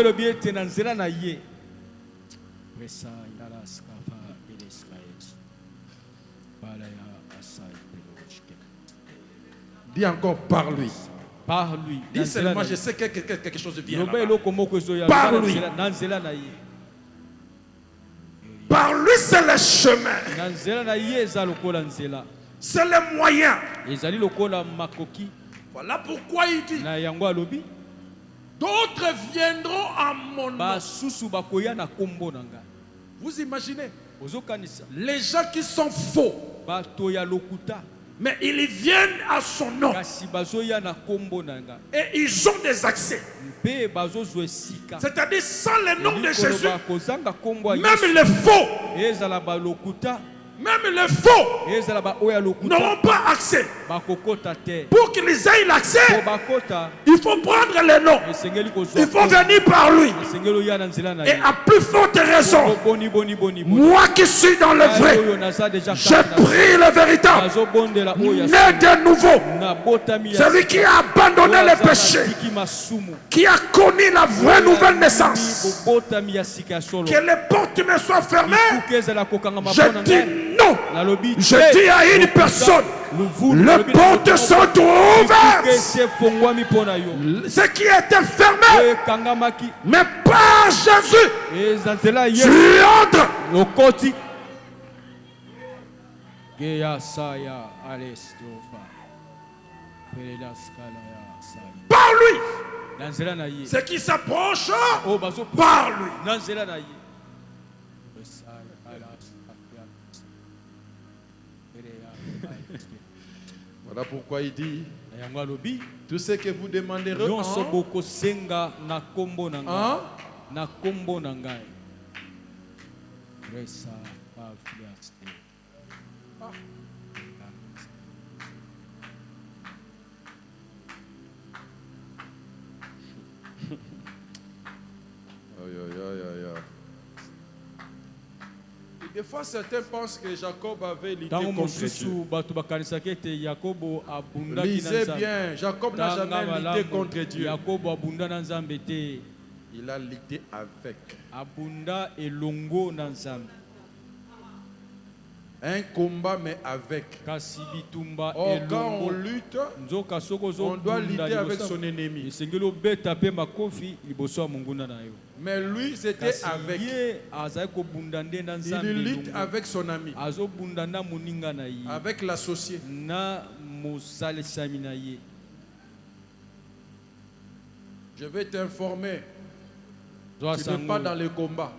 Dis encore par lui. Par lui. Dis seulement, je sais que quelque chose vient là-bas. Par lui. Par lui, c'est le chemin. C'est le moyen. Voilà pourquoi il dit. D'autres viendront à mon nom. Vous imaginez? Les gens qui sont faux. Mais ils viennent à son nom. Et ils ont des accès. C'est-à-dire sans le nom de Jésus, même les faux, même les faux n'auront pas accès. Pour qu'ils aient l'accès, il faut prendre le nom. Il faut venir par lui. Et à plus forte raison, moi qui suis dans le vrai, je prie le véritable, né de nouveau, celui qui a abandonné le péché, qui a connu la vraie nouvelle naissance. Que les portes me soient fermées. Je dis non. Je dis à une personne, les portes sont ouvertes. Ce qui était fermé, mais par Jésus, tu entres. Par lui. Ce qui s'approche, par lui. Voilà pourquoi il dit, tout ce que vous demanderez Des fois, certains pensent que Jacob avait lutté contre Dieu. Lisez bien, Jacob n'a jamais lutté contre Dieu. Il a lutté avec. Un combat, mais avec. Or, quand on lutte, on doit lutter avec son ennemi. Mais lui, c'était avec. Il lutte avec son ami. Avec l'associé. Je vais t'informer. Tu n'es pas dans le combat.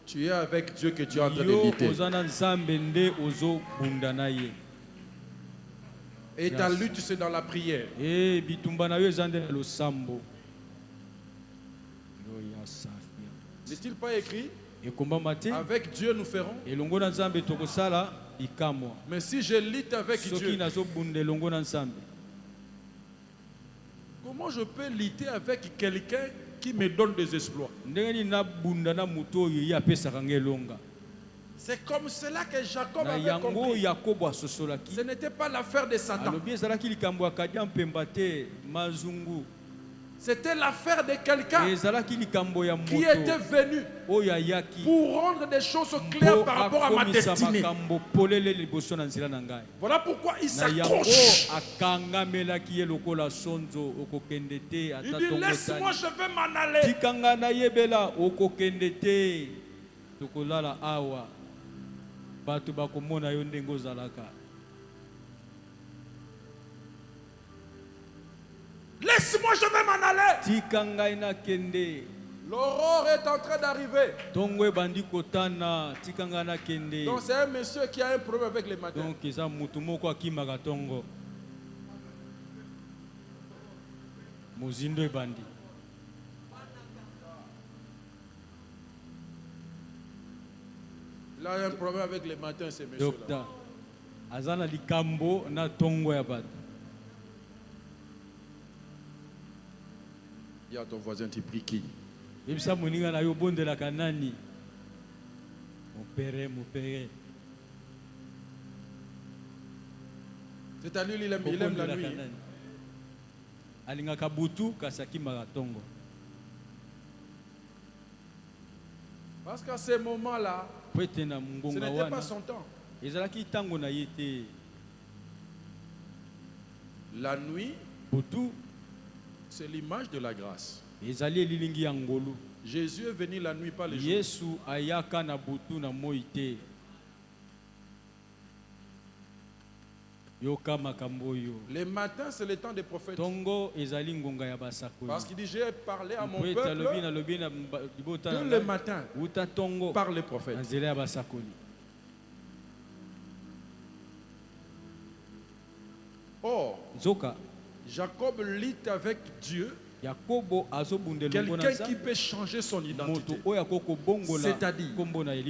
Tu es avec Dieu que tu es en train de lutter. Et ta lutte, c'est dans la prière. N'est-il pas écrit? Avec Dieu nous ferons. Mais si je lutte avec Dieu, comment je peux lutter avec quelqu'un qui me donne des exploits? C'est comme cela que Jacob avait compris. Ce n'était pas l'affaire de Satan. C'était l'affaire de quelqu'un qui était venu pour rendre des choses claires par rapport à ma destinée. Voilà pourquoi il s'accroche. Il dit, laisse-moi, je vais m'en aller. Laisse-moi, je vais m'en aller. L'aurore est en train d'arriver. Donc c'est un monsieur qui a un problème avec les matins. Il a un problème avec les matins, ces messieurs-là. Il y a ton voisin, tu pries qui? Mon père. C'est à lui, il aime la nuit. Parce qu'à ces moments-là, ce n'était pas son temps. La nuit, c'est l'image de la grâce. Jésus est venu la nuit, pas le jour. Les matins, c'est le temps des prophètes. Parce qu'il dit, j'ai parlé à mon peuple que le matin par les prophètes. Or, Jacob lit avec Dieu quelqu'un qui peut changer son identité. C'est-à-dire,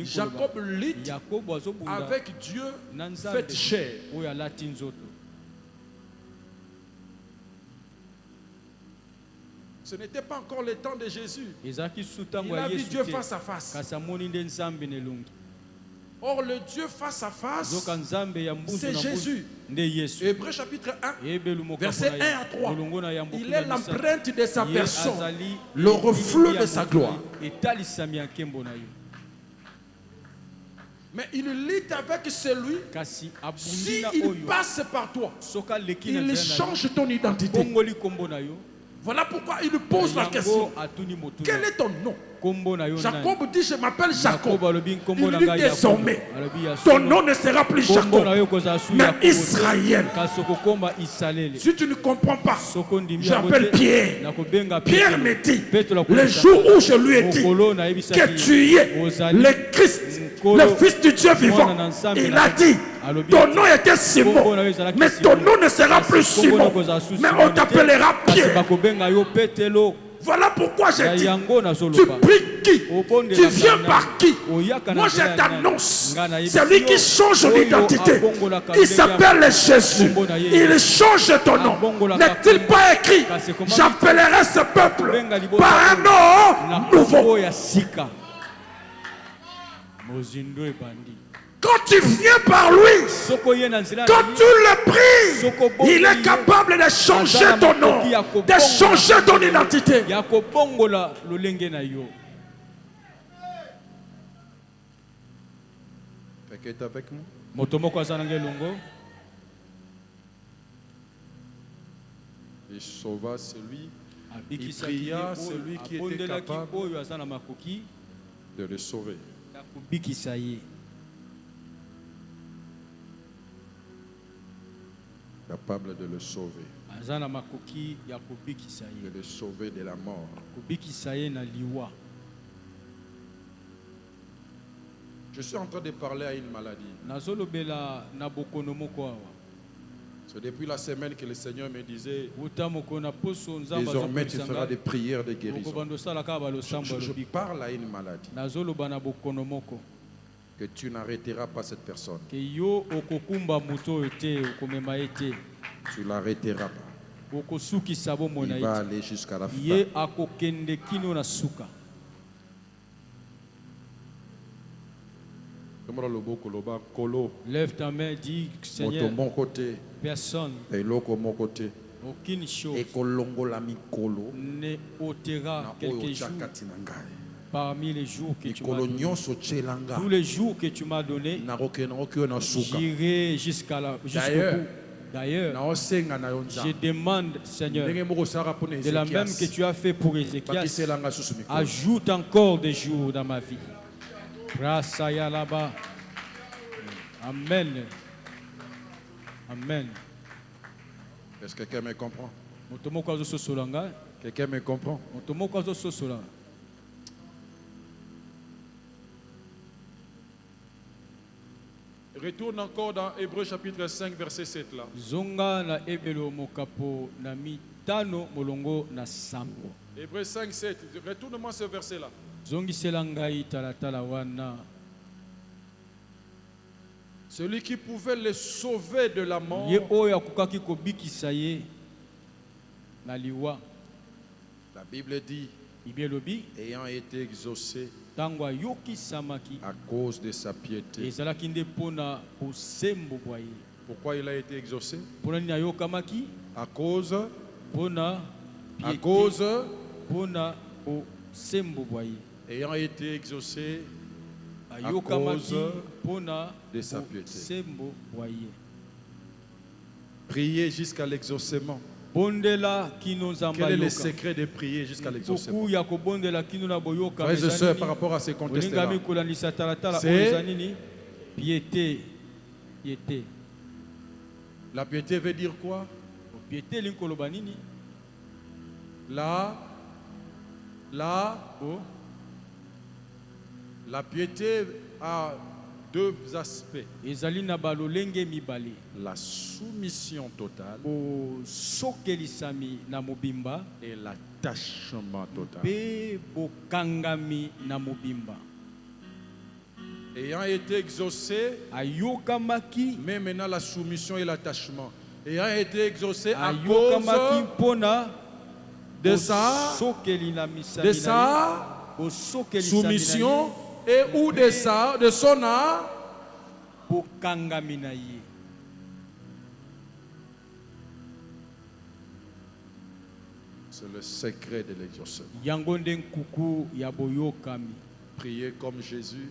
Jacob lit avec Dieu fait chair. Ce n'était pas encore le temps de Jésus. Il a vu Dieu face à face. Or, le Dieu face à face, c'est Jésus. Hébreux chapitre 1, verset 1 à 3. Il est l'empreinte de sa personne, le reflet de sa gloire. Mais il lit avec celui, s'il passe par toi, il change ton identité. Voilà pourquoi il pose la question. Quel est ton nom? Jacob dit, je m'appelle Jacob. Il dit désormais, ton nom ne sera plus Jacob, mais Israël. Si tu ne comprends pas, j'appelle Pierre. Pierre me dit, le jour où je lui ai dit que tu es le Christ, le Fils du Dieu vivant, il a dit, ton nom était Simon, mais ton nom ne sera plus Simon, mais on t'appellera Pierre. Voilà pourquoi j'ai dit, tu pries qui? Tu viens par qui? Moi je t'annonce, c'est lui qui change l'identité. Il s'appelle Jésus. Il change ton nom. N'est-il pas écrit, j'appellerai ce peuple par un nom nouveau? Quand tu viens par lui, quand tu le pries, il est capable de changer ton nom, de changer ton identité. Est avec moi? Il sauva celui, il pria celui qui était capable de le sauver. Capable de le sauver. De le sauver de la mort. Je suis en train de parler à une maladie. C'est depuis la semaine que le Seigneur me disait, désormais tu feras des prières de guérison. Je parle à une maladie. Que tu n'arrêteras pas cette personne. Tu l'arrêteras pas. Il va aller jusqu'à la fin. Lève ta main, dis Seigneur, personne, aucune chose ne ôtera quelque chose parmi les jours que tu m'as donnés. Tous les jours que tu m'as donnés, j'irai jusqu'au bout. D'ailleurs, je demande, Seigneur, de la même que tu as fait pour Ézéchias, ajoute encore des jours dans ma vie. Grâce à Yalaba. Amen. Amen. Est-ce que quelqu'un me comprend? Quelqu'un me comprend? Retourne encore dans Hébreux chapitre 5 verset 7 là. Hébreux 5 7. Retourne-moi ce verset là. Celui qui pouvait les sauver de la mort. La Bible dit, ayant été exaucé à cause de sa piété. Pourquoi il a été exaucé? À cause ayant été exaucé à cause de sa piété. Prier jusqu'à l'exaucement. Quel est le secret de prier jusqu'à l'exaucement? Frères et sœurs, par rapport à ces contextes-là, c'est piété. La piété veut dire quoi? La piété a deux aspects. La soumission totale et l'attachement total. Ayant été exaucé, mais maintenant la soumission et l'attachement. Ayant été exaucé à cause de sa soumission et ou de son âme. C'est le secret de l'exaucement. Prier comme Jésus,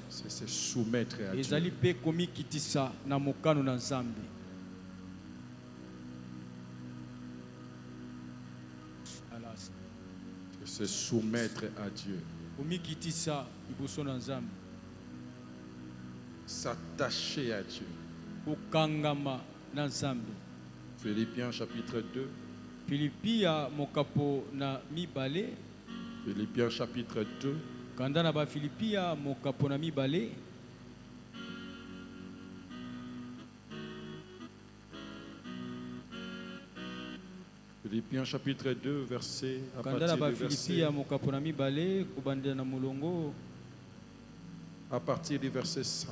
c'est se soumettre à Dieu. Se soumettre à Dieu. S'attacher à Dieu. Philippiens chapitre 2. Philippiens chapitre 2. Philippiens chapitre 2, verset à partir du verset 5.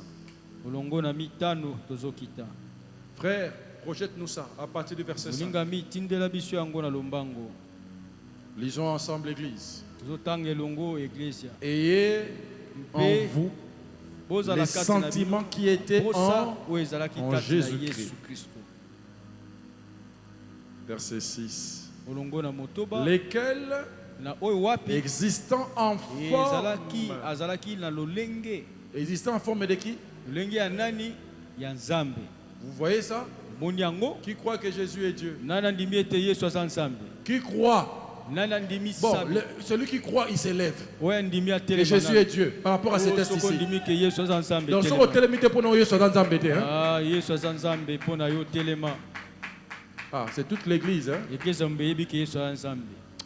Frère, projette-nous ça à partir du verset 5. Lisons ensemble l'Église. Ayez en vous les sentiments qui étaient en Jésus-Christ. Verset 6. Lesquels existant en forme de qui? Vous voyez ça? Qui croit que Jésus est Dieu? Qui croit? Bon, celui qui croit, il s'élève. Et Jésus est Dieu par rapport à cet texte ici. Donc, ce c'est toute l'église. Hein?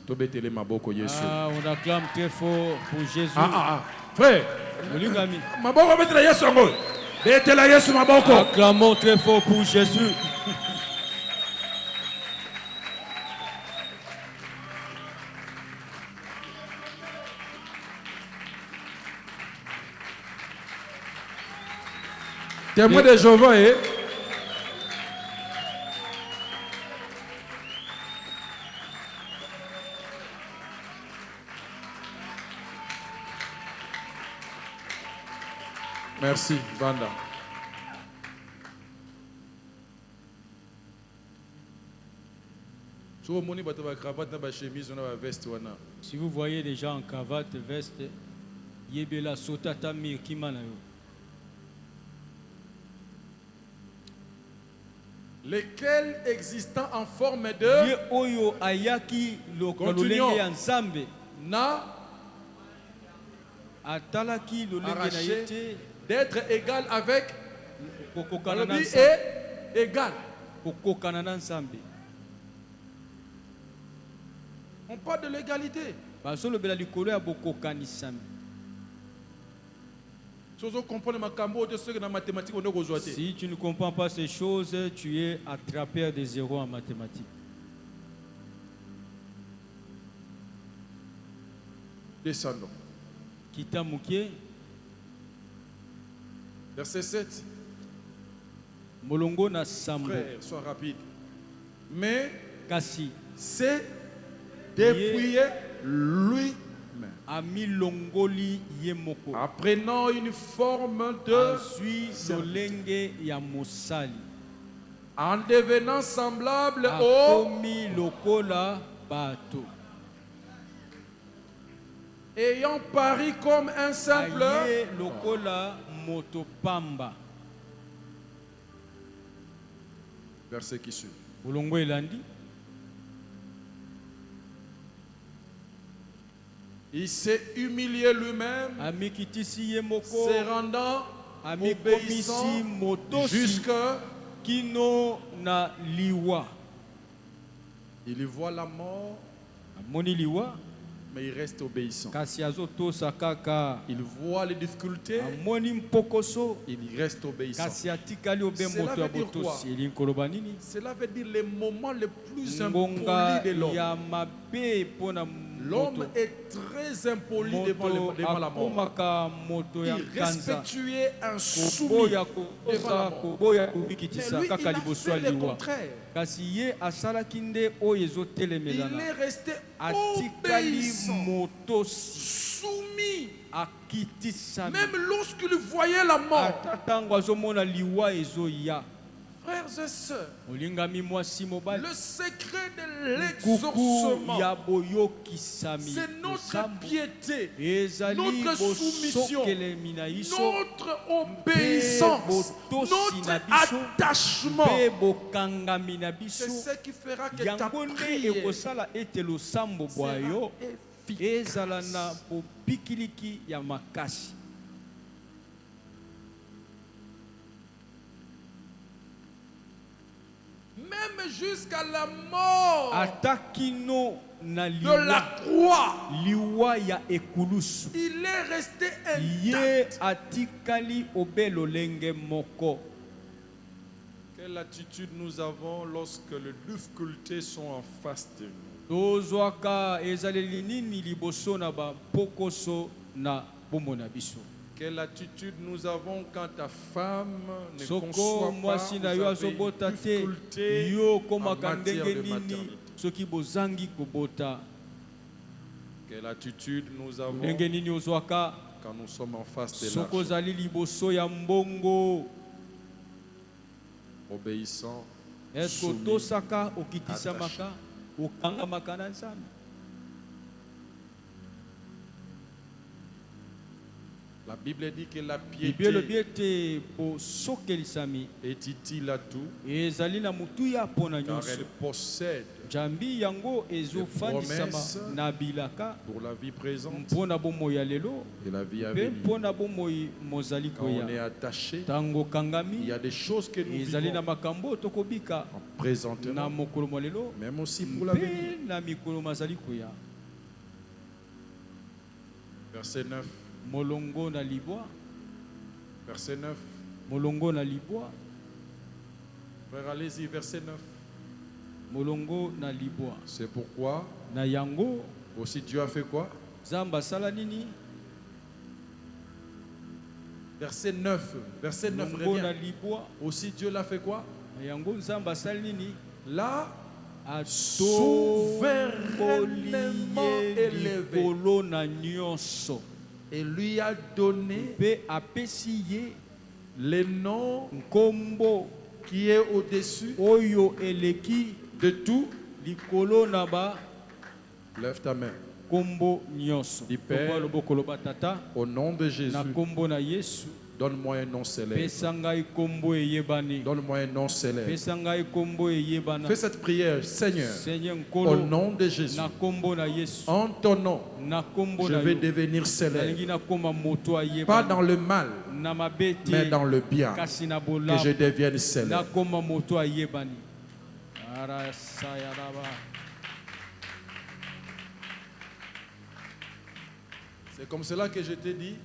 On acclame très fort pour Jésus. Frère, acclamons très fort pour Jésus. Témoin de Jéhovah, Merci, Banda. Si vous voyez des gens en cravate, veste, yebela sotata mirkimanayo. Lesquels existant en forme de oyo ayaki lokololenge ya nzambe na atalaki lolenge na yete d'être égal avec kokokana na et égal kokokana na nzambe. On parle de l'égalité. Si tu ne comprends pas ces choses, tu es attrapé des zéros en mathématiques. Descendons. Verset 7. Molongo na sambo. Frère, sois rapide. Mais kasi c'est dépouillé lui-même. Apprenant une forme de en devenant semblable au ayant paru comme un simple verset qui suit. Il s'est humilié lui-même, se rendant obéissant jusqu'à kino na liwa. Il voit la mort, mais il reste obéissant. Il voit les difficultés, il reste obéissant. Cela veut dire quoi? Cela veut dire les moments les plus impolis de l'homme. L'homme est très impoli devant la mort. Il respectuait un soumis devant la mort. Mais lui, il a fait le contraire. Il est resté obéissant, soumis. Même lorsqu'il voyait la mort. Frères et sœurs, le secret de l'exaucement, c'est notre piété, notre soumission, notre obéissance, notre attachement. C'est ce qui fera que ta prière sera efficace. Même jusqu'à la mort de la croix, il est resté intact. Quelle attitude nous avons lorsque les difficultés sont en face de nous? Quelle attitude nous avons quand ta femme ne conçoit pas, vous avez une difficulté en matière de maternité? Quelle attitude nous avons quand nous sommes en face de l'argent? Obéissant, soumis, attaché. La Bible dit que la piété est utile à tout, car elle possède des promesses pour la vie présente et la vie à venir. Quand on est attaché, il y a des choses que nous vivons présentement, même aussi pour l'avenir. Verset 9. Molongo na libwa. Verset 9. Molongo na libwa. Frère, allez-y, verset 9. Molongo na libwa. C'est pourquoi na yango aussi Dieu a fait quoi? Zamba sala nini? Verset 9. Verset 9 revient. Aussi Dieu l'a fait quoi? Na yango zamba sala nini? Là, souverainement élevé. Et lui a donné le nom qui est au-dessus de tout. Lève ta main. Dis, Père, au nom de Jésus, donne-moi un nom céleste. Donne-moi un nom céleste. Fais cette prière, Seigneur, au nom de Jésus. En ton nom, je vais devenir céleste. Pas dans le mal, mais dans le bien. Que je devienne céleste. C'est comme cela que je t'ai dit.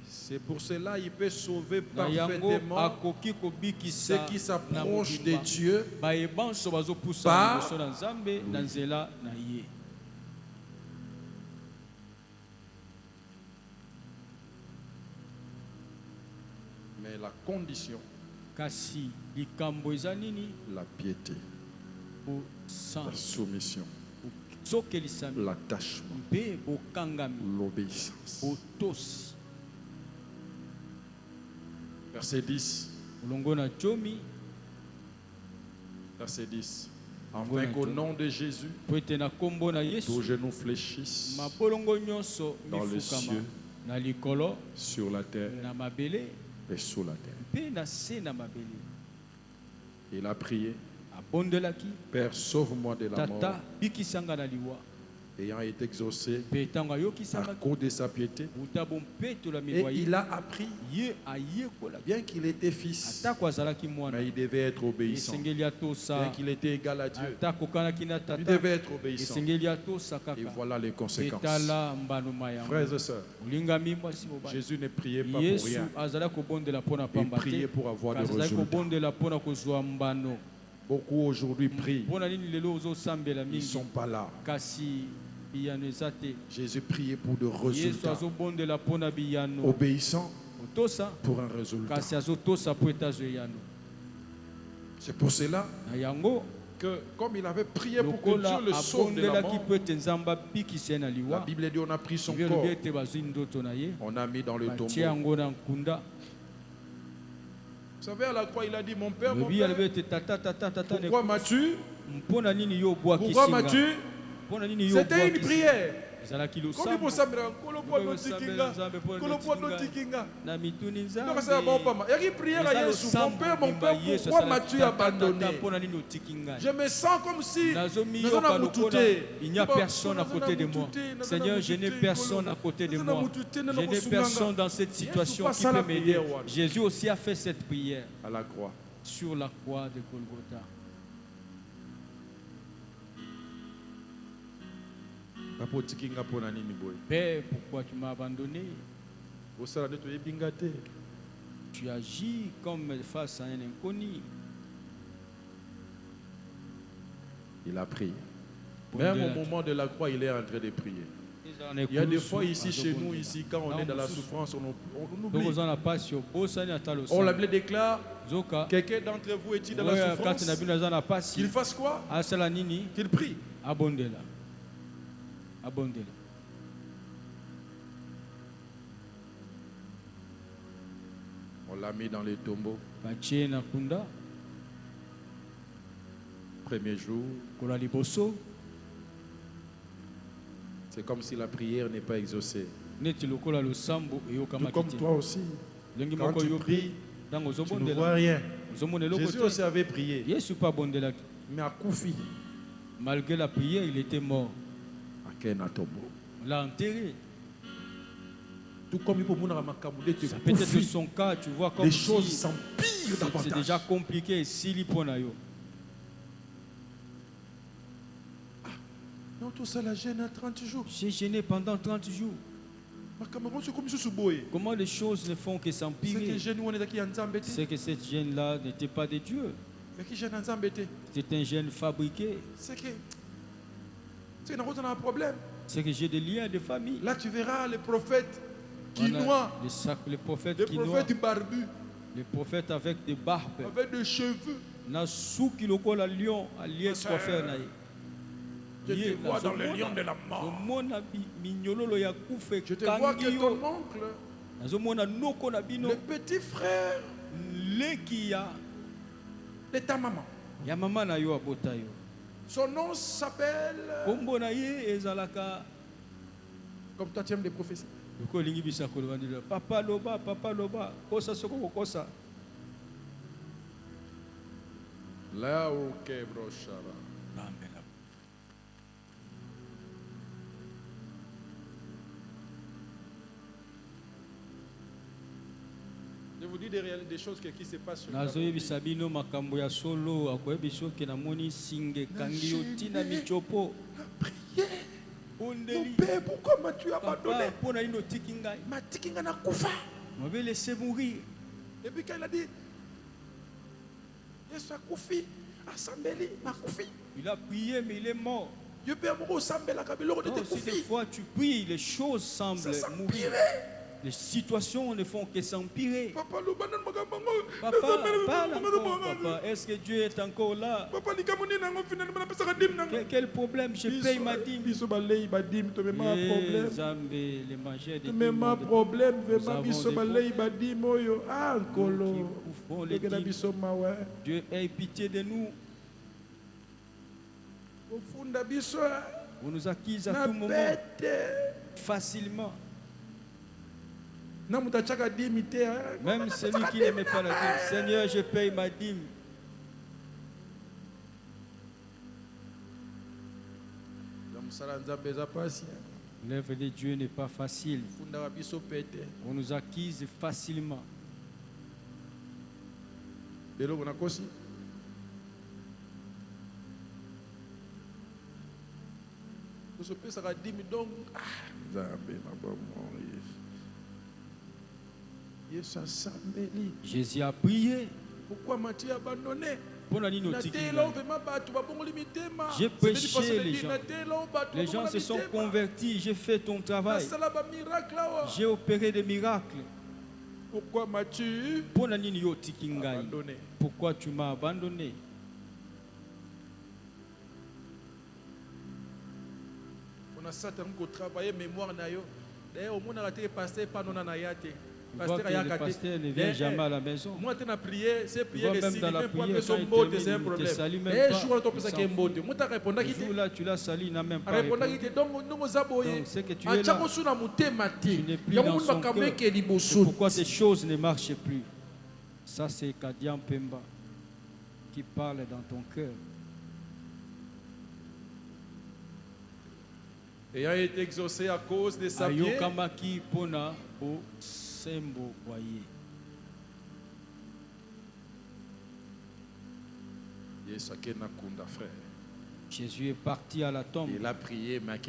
C'est pour cela qu'il peut sauver parfaitement ceux qui s'approchent de Dieu par mais la condition, la piété, la soumission, l'attachement, l'obéissance. Verset 10. Verset 10. Afin qu'au nom de Jésus, tous genoux fléchissent dans les cieux, sur la terre et sous la terre. Il a prié. Père, sauve-moi de la mort. Ayant été exaucé à cause de sa piété. Et il a appris, bien qu'il était fils, mais il devait être obéissant. Bien qu'il était égal à Dieu, il devait être obéissant. Et voilà les conséquences. Frères et sœurs, Jésus ne priait pas pour rien. Il priait pour avoir des résultats. Beaucoup aujourd'hui prient. Ils ne sont pas là. Jésus priait pour des résultats. Obéissant pour un résultat. C'est pour cela que, comme il avait prié pour que Dieu le sauve de la mort, la Bible dit on a pris son corps, on a mis dans le tombeau. Vous savez, à la croix, il a dit, mon père, pourquoi m'as-tu? Pourquoi m'as-tu? C'était une prière. Comme il faut savoir, mon père, pourquoi m'as-tu abandonné? Je me sens comme si il n'y a personne à côté de moi. Seigneur, je n'ai personne à côté de moi. Je n'ai personne dans cette situation qui peut m'aider. Jésus aussi a fait cette prière à la croix, sur la croix de Golgotha. Père, pourquoi tu m'as abandonné? Tu agis comme face à un inconnu. Il a prié. Même au moment de la croix, il est en train de prier. Il y a des fois ici, chez nous, ici, quand on est dans la souffrance, on oublie. On la déclare, quelqu'un d'entre vous est-il dans la souffrance? Qu'il fasse quoi? Qu'il prie. On l'a mis dans les tombeaux. Premier jour. C'est comme si la prière n'est pas exaucée. Tout comme toi aussi. Quand tu pries, tu ne vois rien. Jésus aussi avait prié. Mais à Koufi, malgré la prière, il était mort. On l'a enterré. Tout comme il peut ça peut être son cas, tu vois, comme les choses s'empirent davantage. C'est déjà compliqué. Non, tout ça, la gêne à 30 jours. J'ai gêné pendant 30 jours. Comment les choses ne font que s'empirer? C'est que cette gêne-là n'était pas de Dieu. C'est un gène fabriqué. C'est un problème. C'est que j'ai des liens de famille. Là, tu verras les prophètes quinois. Les prophètes barbus. Les prophètes avec des barbes. Avec des cheveux. Je te vois dans le lion de la mort. Je te vois que ton oncle, le petit frère de ta maman. Son nom s'appelle... Comme toi tu aimes les prophéties. Papa loba, kosa soko kosa. Là où Kebroshara. Je vous dis des choses qui se passent sur la prière. Mon père, pourquoi m'as-tu abandonné? Matikinga na kufa. On m'avait laissé mourir. Et puis quand il a dit, Yesu a koufi, asambeli, ma koufi. Il a prié, mais il est mort. Dieu père moko sambela kabelo de Si des fois tu pries, les choses semblent mourir. Les situations ne font que s'empirer. Papa, Papa, est-ce que Dieu est encore là? Quel problème? Je paye ma dîme. Les mangeurs de dîmes. Problème, Dieu ait pitié de nous. On nous accuse à tout moment, facilement. Même celui qui n'aimait pas la dîme, Seigneur, je paye ma dîme. L'œuvre de Dieu n'est pas facile. On nous accuse facilement. Jésus a prié. Pourquoi m'as-tu abandonné? J'ai prêché les gens. Les gens se sont convertis. J'ai fait ton travail. J'ai opéré des miracles. Pourquoi m'as-tu abandonné? Pourquoi tu m'as abandonné? On a certainement travaillé mémoire nayo. D'ailleurs, au monde a été passé par nos nanayate. Le pasteur ne vient jamais à la maison. Moi, tu as prié, c'est prier même dans la prière, c'est un problème. Et là, tu l'as sali, il n'a même pas répondu. Donc, c'est que tu es là. Tu n'es plus dans son cœur. Pourquoi ces choses ne marchent plus? Ça, c'est Kadian Pemba qui parle dans ton cœur. Ayant été exaucé à cause de sa vie. Jésus est parti à la tombe. Il a prié, mais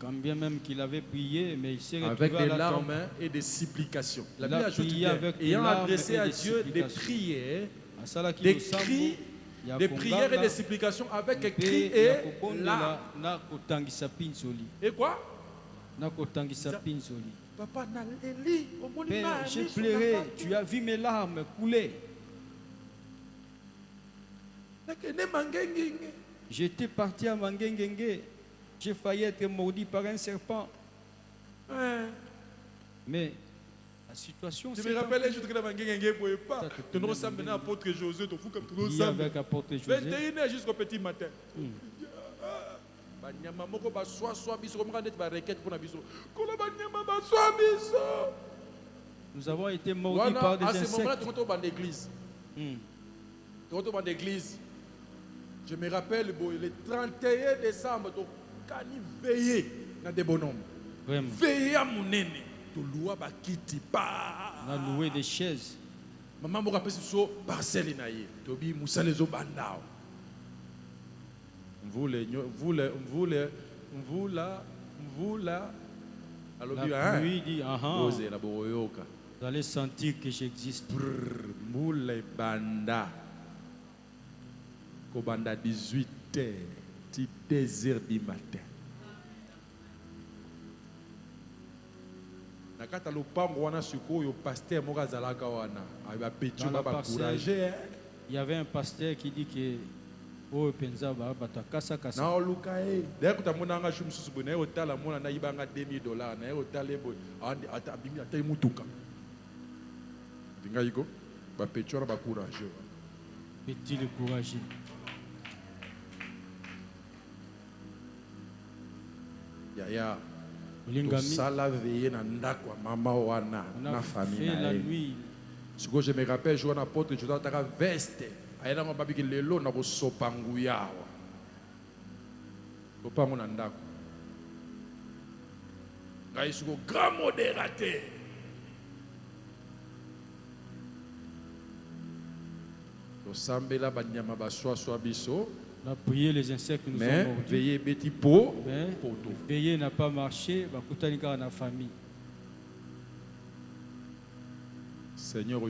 quand bien même qu'il avait prié, mais il s'est retrouvé avec des larmes et des supplications. La Bible ajoute bien, ayant adressé à Dieu des prières, des cris, des prières et des supplications avec cris et larmes. Et quoi? Papa, Père, j'ai pleuré, tu as vu mes larmes couler. J'étais parti à Mangengenge. J'ai failli être mordu par un serpent. Mais la situation, c'est... Je me rappelle les jours que Mangengenge ne pouvait pas. Tu nous sommes maintenant apôtre José, tu fous comme tout le monde. Avec apôtre José. 21h jusqu'au petit matin. Nous avons été mordus par des insectes. À ce moment-là, tu retournes dans l'église. Je me rappelle, le 31 décembre, tu as veillé dans des bonhommes. Veillé à mon aîné. Tu loues à Kiti. On a loué des chaises. Maman me rappelle sur parcelle. Tu as Moussa les Obandao. Vous allez sentir que j'existe. Moule banda. Kobanda 18h, 2h du matin. Nakata lopango wana suko yo pasteur moka zalaka wana. Aba petu ba encourager. Il y avait un pasteur qui dit que oh penza ba batakasa kasa. Na olukae. D'ailleurs kutamona nga shumu susu na otala mona na ibanga $2000 na otale boy. Ata bimi ata mutuka. Dinga yiko ba petu ba encourager. Petit le courageux. Yaya. Sala veillé na ndakwa mama wana na famille na lui. Ce que je me rappelle, je vois un apôtre, je dois avoir veste. Ayana ma babi ki lelo na ko sopangu yawa. Sopangu na ndako. Ngai suko grand modérateur. To sambela banyama baswa biso. On a prié, les insectes nous ont Mais mordus. veillez petit pot. Veiller n'a pas marché. Bakutanika na famille. Seigneur,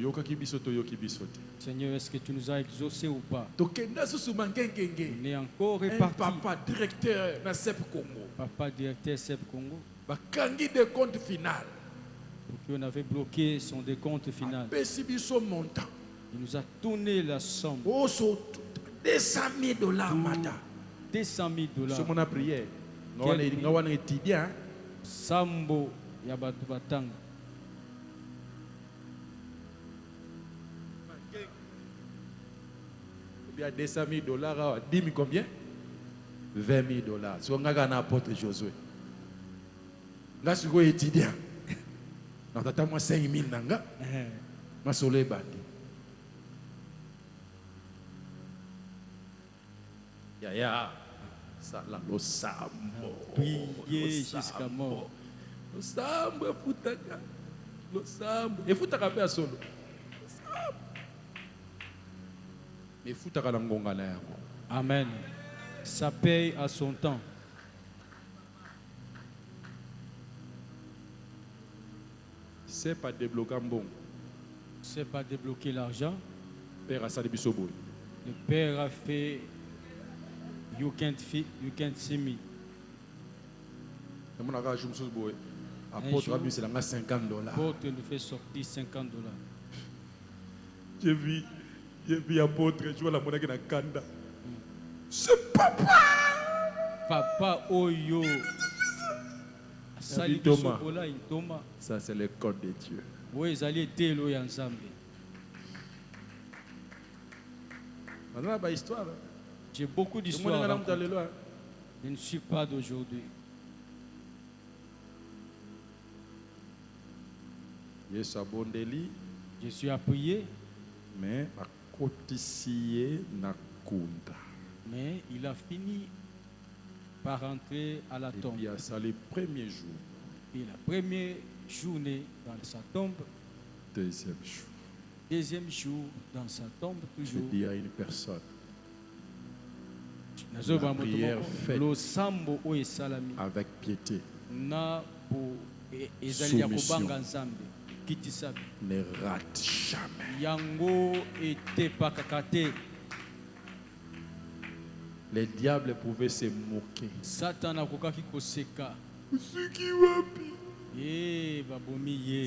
Seigneur, est-ce que tu nous as exaucés ou pas? on On est encore répartis. Papa directeur na CEP Congo. Papa directeur CEP Congo. Bakangi de compte final. Qui on avait bloqué son décompte final. Montant. Il nous a tourné la somme. 200 000 $, madame. 200 000 $. C'est mon prière. On est étudiant. Sambo Yabatu Batang. Il y a 200 000 $, 10 000 combien? 20 000 $. Si on a un apôtre Josué. Là, je suis étudiant. Donc, tu as 5 000 nanga. Je suis le bandi. Ya. Ça, là, le sambo. Priez jusqu'à mort. Le sambo, le sambo. Et foutaka pe solo. Mais foutaka na ngonga na yako. Amen. Ça paye à son temps. C'est pas débloquer un bon. C'est pas débloquer l'argent. Père a sali biso boy. Le père a fait you can't see me. Et mon aga joue muso boy. Apôtre Rabbi c'est là $50. Apôtre nous fait sortir $50. J'ai vu apôtre jouer la monnaie na kanda. C'est papa. Papa Oyo. Thomas. Ça, c'est le code de Dieu. Oui, ils allaient télo ensemble. J'ai beaucoup d'histoires. Je ne suis pas d'aujourd'hui. Je suis appuyé. Mais il a fini par rentrer à la tombe. Et puis, ça le premier jour. Et la première journée dans sa tombe. Deuxième jour dans sa tombe, toujours. Je dis à une personne. La prière faite avec piété. Soumission. Ne rate jamais. Yango était pas kakate. Les diables pouvaient se moquer. Satan a kokaki koseka.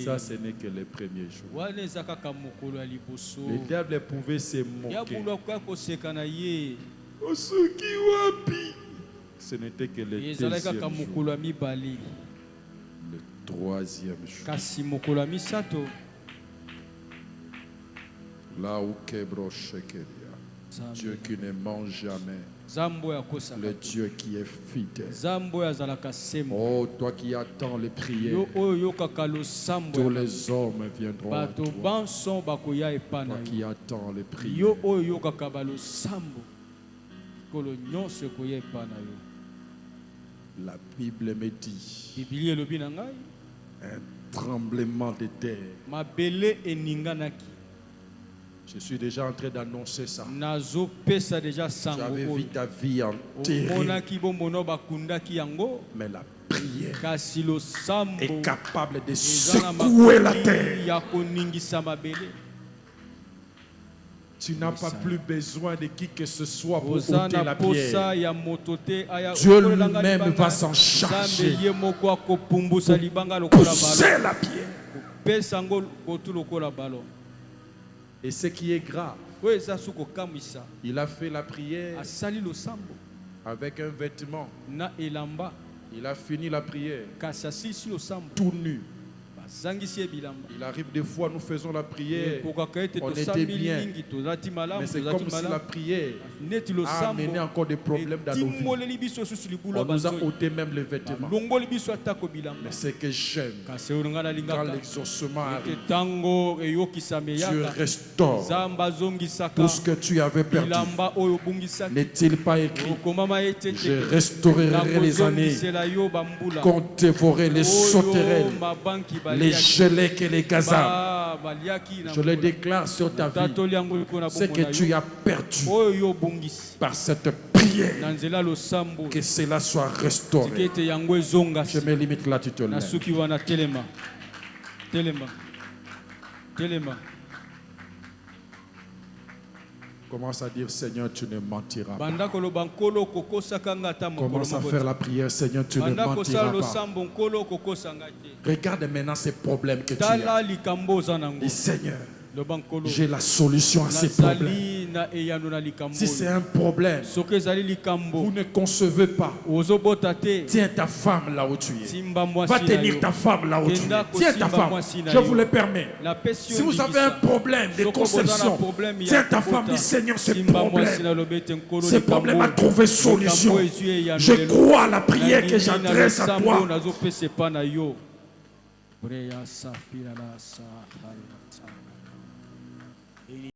Ça, ce n'est que les premiers jours. Les diables pouvaient se moquer. Ce n'était que le deuxième jour. Le troisième jour. Là où Dieu qui ne mange jamais. Le Dieu qui est fidèle. Oh, toi qui attends les prières. Tous les hommes viendront à toi. Toi qui attends les prières. La Bible me dit un tremblement de terre. Je suis déjà en train d'annoncer ça. Tu avais vu ta vie enterrée. Mais la prière est capable de secouer la terre. Tu n'as pas plus besoin de qui que ce soit pour ôter la pierre. Dieu lui-même va s'en charger pour pousser la pierre. Et ce qui est grave, il a fait la prière avec un vêtement. Il a fini la prière tout nu. Il arrive des fois, nous faisons la prière, on était bien, mais c'est comme si la prière a amené encore des problèmes dans nos vies. On nous a ôté même les vêtements. Mais ce que j'aime, quand l'exaucement arrive, Dieu restaure tout ce que tu avais perdu. N'est-il pas écrit? Je restaurerai les années qu'ont dévoré les sauterelles, les gelées et les gazas. Je le déclare sur ta vie. Ce que tu as perdu par cette prière prier que cela soit restauré. Je me limite là, tu te lèves. Commence à dire, Seigneur, tu ne mentiras pas. Commence à faire la prière, Seigneur, tu ne mentiras pas. Regarde maintenant ces problèmes que tu as. Dis, Seigneur, j'ai la solution à ces problèmes. Si c'est un problème, vous ne concevez pas. Tiens ta femme là où tu es. Va tenir ta femme là où tu es. Tiens ta femme. Je vous le permets. Si vous avez un problème de conception, tiens ta femme. Dis, Seigneur, ce problème a trouvé solution. Je crois à la prière que j'adresse à toi.